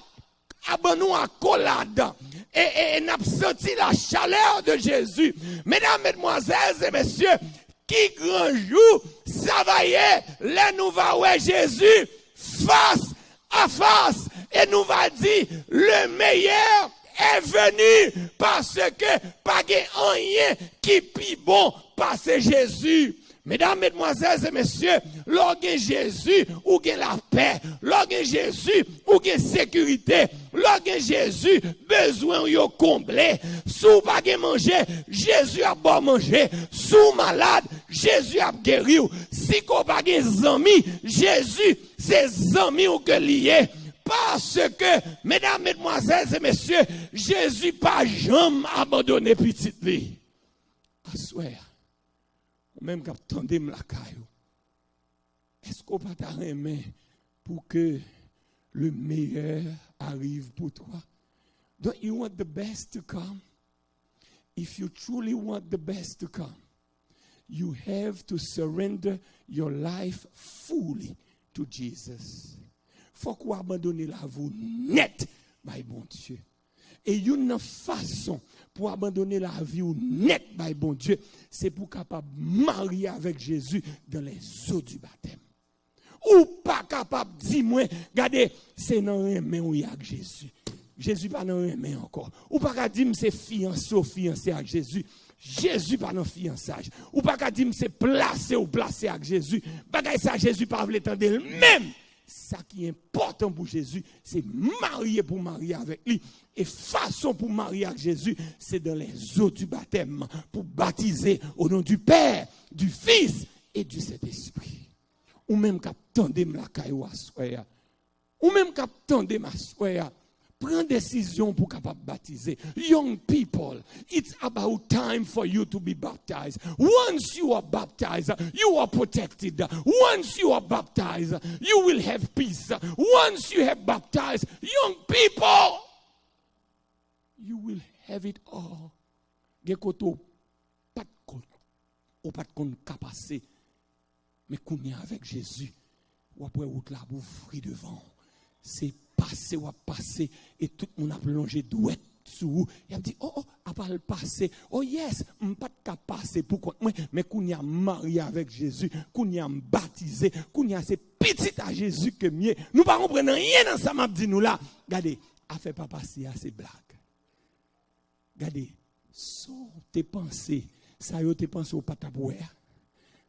abonnou à collade et n'a senti la chaleur de Jésus. Mesdames mesdemoiselles et messieurs, qui grand jour, ça va y être, là nous va voir Jésus face à face et nous va dire le meilleur est venu parce que pas rien qui plus bon parce Jésus. Mesdames, mesdemoiselles et messieurs, lorsque Jésus, ou bien la paix, lorsque Jésus, ou bien sécurité, lorsque Jésus, besoin yo comblé, sous pas manger, Jésus a bon manger, sous malade, Jésus a guéri, si qu'on pas amis, Jésus, ses amis ou que lié. Parce que, mesdames, mesdemoiselles et messieurs, Jésus pas jamais abandonné petit li. Assoir. Même quand attendez la caillou. Est-ce qu'on peut t'aimer pour que le meilleur arrive pour toi? Don't you want the best to come? If you truly want the best to come, you have to surrender your life fully to Jesus. Faut qu'on abandonne la vie net, by bon Dieu. Et une façon pour abandonner la vie net, by bon Dieu, c'est pour capable marier avec Jésus dans les eaux du baptême. Ou pas capable de dire, moi, regardez, c'est dans un main où il y a Jésus. Jésus pas dans un main encore. Ou pas qu'à dire, c'est fiancé avec Jésus. Jésus pas dans fiançage. Ou pas qu'à dire, c'est placé avec Jésus. Bagay ça, Jésus pas veut l'entendre même. Ça qui est important pour Jésus, c'est marier pour marier avec lui. Et façon pour marier avec Jésus, c'est dans les eaux du baptême, pour baptiser au nom du Père, du Fils et du Saint-Esprit. Ou même qu'attendez la caillou à soya. Ou même qu'attendez ma soya. Prends décision pour capable baptiser. Young people, it's about time for you to be baptized. Once you are baptized, you are protected. Once you are baptized, you will have peace. Once you have baptized, young people, you will have it all. Gekoto pas de capacité, mais qu'on est avec Jésus, ou après route là pour ouvrir devant. C'est passer ou à passer et tout le monde a plongé douette sous il a dit oh à pas le passer oh yes pas de passer pourquoi mais qu'on y a marié avec Jésus qu'on y a baptisé qu'on y a c'est petit à Jésus que mieux nous pas comprendre rien dans ça m'a dit nous là regardez a fait pas passer à ces blagues regardez sont tes pensées ça yo tes pensées au patapouer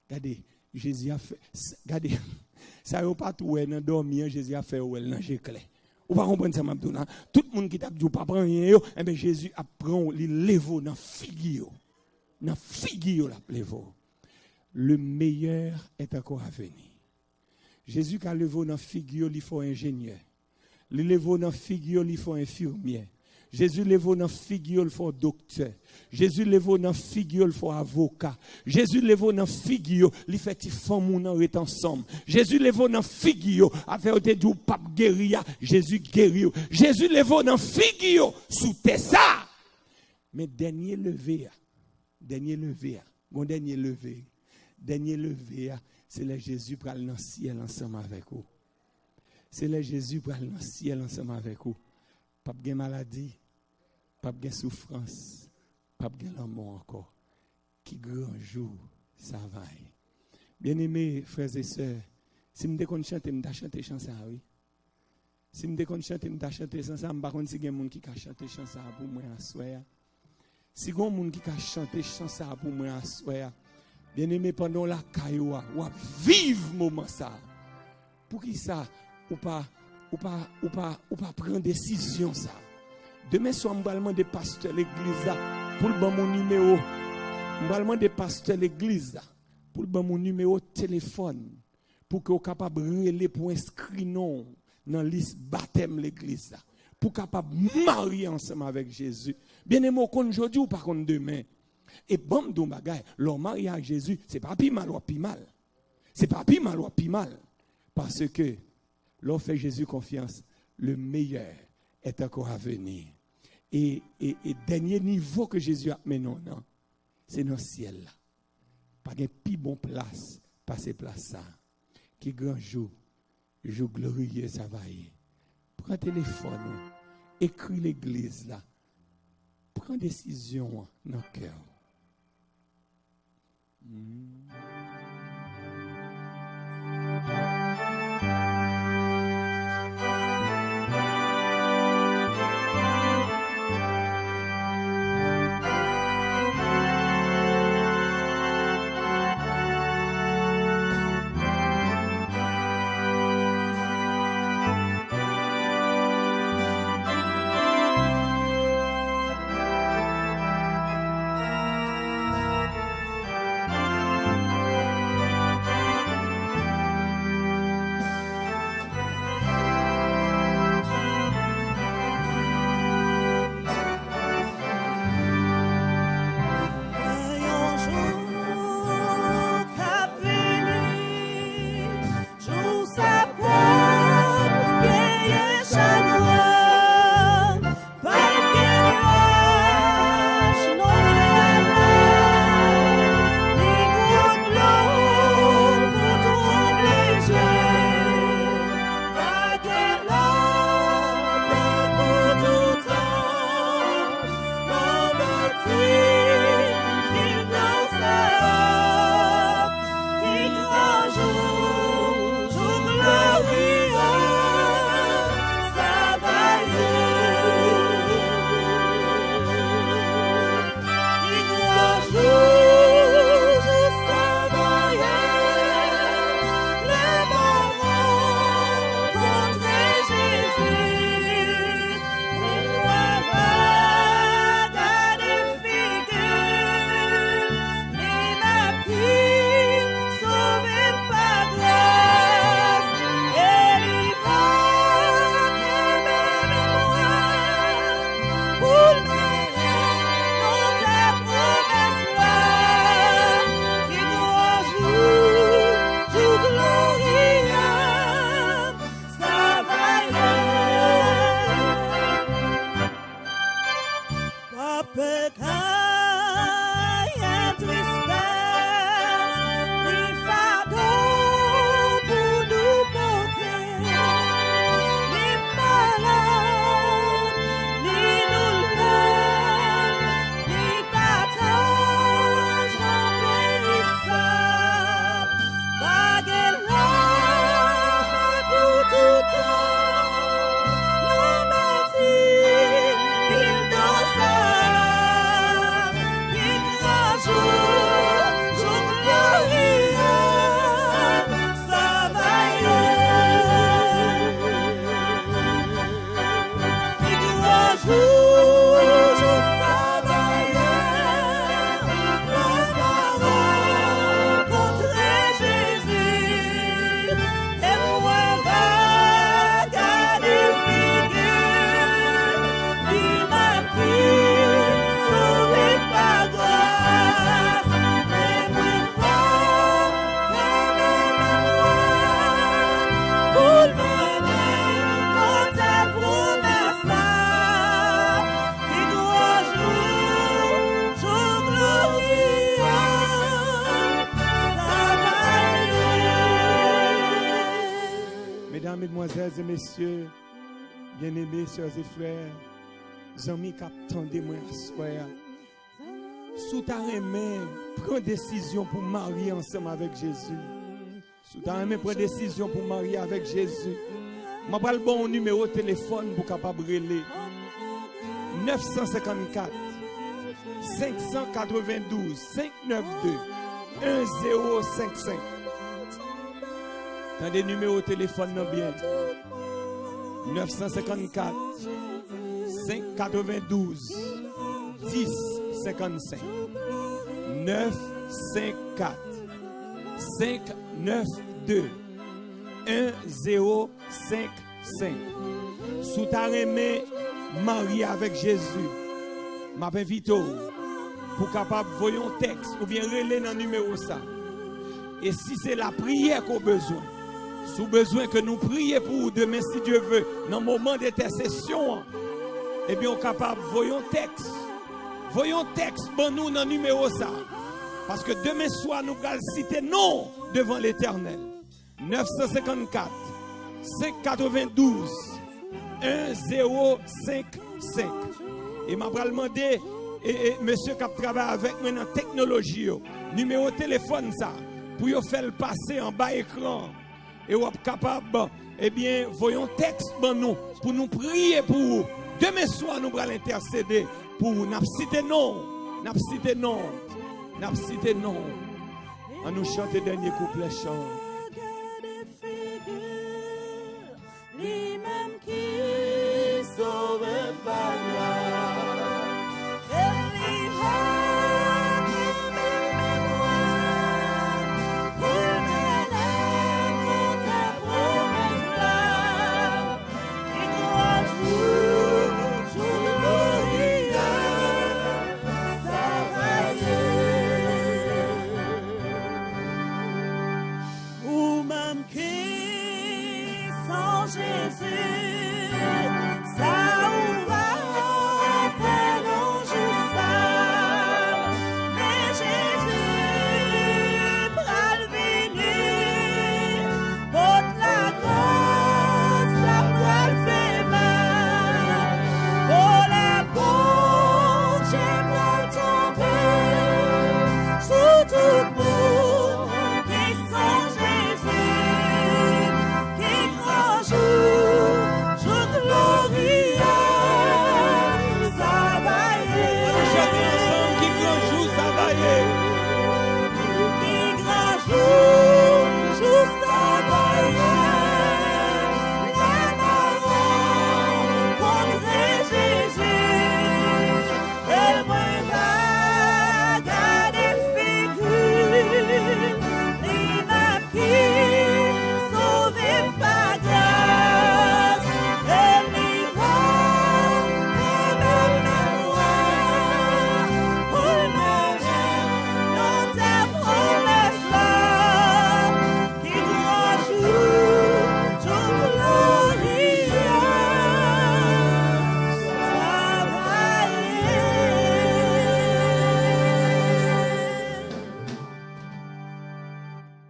regardez Jésus a fait regardez ça yo pas tout dans dormir Jésus a fait ou dans géclé. Ou pas comprendre ça m'a dit tout le monde qui t'a dit pas prendre rien yo et ben Jésus apprend li levo dans figure la levo. Le meilleur est encore à venir. Jésus qui a levé dans figure il faut ingénieur. Le levo dans figure il faut infirmier. Jésus levé dans figure il faut docteur. Jésus levé dans figure il faut avocat. Jésus levé dans figure il fait ti femme moun rete ensemble. Jésus levé dans figure affaire te du pape guérir. Jésus guérit. Jésus levé dans figure sous tes ça. Mais dernier levé, c'est le Jésus pour aller dans le ciel ensemble avec vous. C'est le Jésus pour aller dans le ciel ensemble avec vous. Pas de maladie, pas de souffrance, pas de l'amour encore. Qui grand jour, ça va. Bien-aimés frères et sœurs, si je me chante, je me chante chanson, oui. Si je me chante, je me chante chanson, je ne sais pas si il y a des gens qui chantent chanson pour moi à soir. Si il y a des gens qui chantent chanson pour moi à soir, bien-aimés, pendant la cailloua, ou à vivre moment ça. Pour qui ça, ou pas prendre décision ça. Demain soir, je vais demander pasteur l'église pour le bon mon numéro. Je vais demander pasteur l'église pour le bon mon numéro de téléphone pour que vous capable relayer pour inscrire non dans la liste baptême l'église là, pour capable marier ensemble avec Jésus. Bien aimé, on compte aujourd'hui ou pas contre demain. Et bon, don bagay, leur mariage avec Jésus, c'est pas plus mal ou plus mal. C'est pas plus mal ou plus mal. Parce que, l'on fait Jésus confiance, le meilleur est encore à venir. Et dernier niveau que Jésus a mené, non, c'est dans le ciel là. Pas de plus bon place, pas ces places ça. Qui grand jour glorieux ça va y. Prends un téléphone, écris l'église là. Prends décision dans le cœur. Mesdemoiselles et messieurs, bien-aimés, sœurs et frères, amis qui attendent moi à soir, sous ta main, prends décision pour marier ensemble avec Jésus. Sous ta main, prends décision pour marier avec Jésus. Je vais le bon numéro de téléphone pour capable relayer. 954 592 592 1055. Dans des numéros de téléphone non bien. 954 592 10 55. 954 592 1055. 5. Sous ta aimé marié avec Jésus, m'invite pour capable voyons texte ou bien relais dans numéro ça. Et si c'est la prière qu'on a besoin, sous besoin que nous prions pour demain si Dieu veut, dans le moment d'intercession, eh bien on est capable voyons texte. Voyons texte bon nous dans numéro ça. Parce que demain soir nous allons citer non devant l'Éternel. 954 592 1055. Et m'a demandé et monsieur qui travaille avec moi dans la technologie, numéro de téléphone ça, pour vous faire le passer en bas écran. Et vous êtes capable, eh bien, voyons texte pour nous prier pour vous. Demain soir, nous allons intercéder pour vous. Nous citer non. On nous chante le dernier couplet chant. Lui-même qui sauve par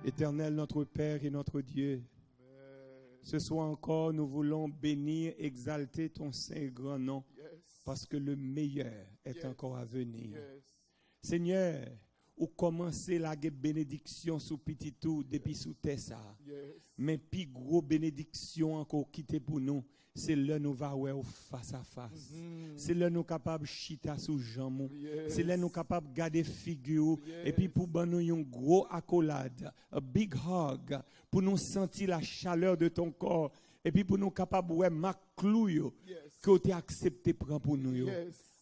Éternel, notre Père et notre Dieu, ce soir encore, nous voulons bénir, exalter ton saint et grand nom, parce que le meilleur est encore à venir. Seigneur, ou commencer la bénédiction sous petit tout depuis sous Tessa. Mais plus gros bénédiction encore quitter pour nous, c'est là nous va face à face. C'est là nous capable chita sous jambes. C'est là nous capable garder figure et puis pour nous un gros accolade, a big hug pour nous sentir la chaleur de ton corps et puis pour nous capable ouais maclou que tu accepté prend pour nous.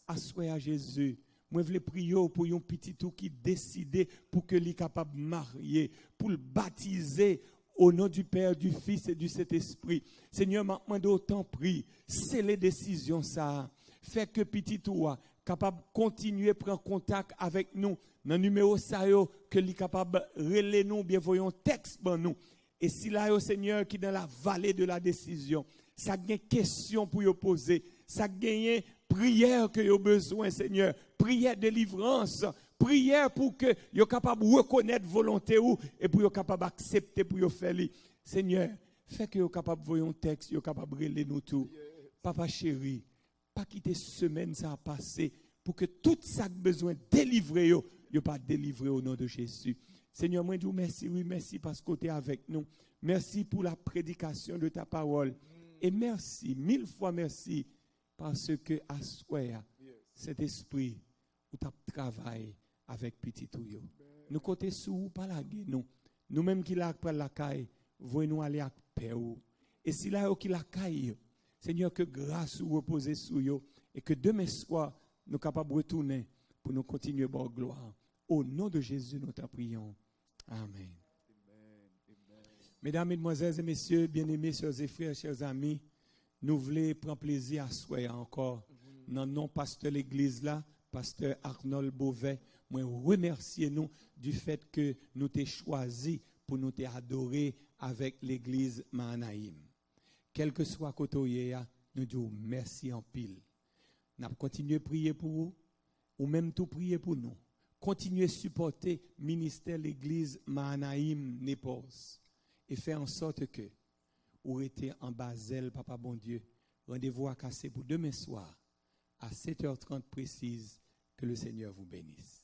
Assois à Jésus. Moi, je veux prier pour un petit tout qui décide pour que lui capable de marier, pour le baptiser au nom du Père, du Fils et du Saint-Esprit. Seigneur, m'a demandé autant prie, c'est les décisions ça. Fait que petit tout capable de continuer à prendre contact avec nous dans le numéro ça que lui capable de relayer nous, bien voyons texte pour nous. Et si là, Seigneur, qui est dans la vallée de la décision, ça a une question pour vous poser, ça a une prière que vous avez besoin, Seigneur. Prière de délivrance. Prière pour que vous soyez capable de reconnaître volonté ou et pour que vous soyez capable d'accepter pour vous faire. Seigneur, fais que vous soyez capable de voir un texte, vous soyez capable de relayer nous tout. Papa chéri, pas quitter semaine ça a passé pour que tout ça que besoin de délivrer, vous pas délivrer au nom de Jésus. Seigneur, moi je vous merci, oui, merci parce que tu es avec nous. Merci pour la prédication de ta parole. Et merci, 1000 fois merci, parce que à soi, cet esprit où tu travailles avec petit touyo. Nous côté sous pas la nous. Nous-mêmes qui la prendre la caille, voyons nous aller à paix. Et si là qui la caille, Seigneur, que grâce vous repose sur yo et que demain soir nous capables de retourner pour nous continuer par gloire. Au nom de Jésus, nous t'en prions. Amen. Mesdames, Mesdemoiselles et Messieurs, bien-aimés, sœurs et frères, chers amis, nous voulons prendre plaisir à soyez encore. Dans non pasteur l'église là, pasteur Arnold Beauvais, moi remercier nous du fait que nous t'ai choisi pour nous adorer avec l'église Mahanaïm. Quel que soit côté, nous disons merci en pile. Nous continuons à prier pour vous, ou même tout prier pour nous. Continuez à supporter le ministère de l'église Mahanaïm Népos et faire en sorte que vous êtes en Basel, Papa bon Dieu. Rendez-vous à casser pour demain soir à 7h30 précise. Que le Seigneur vous bénisse.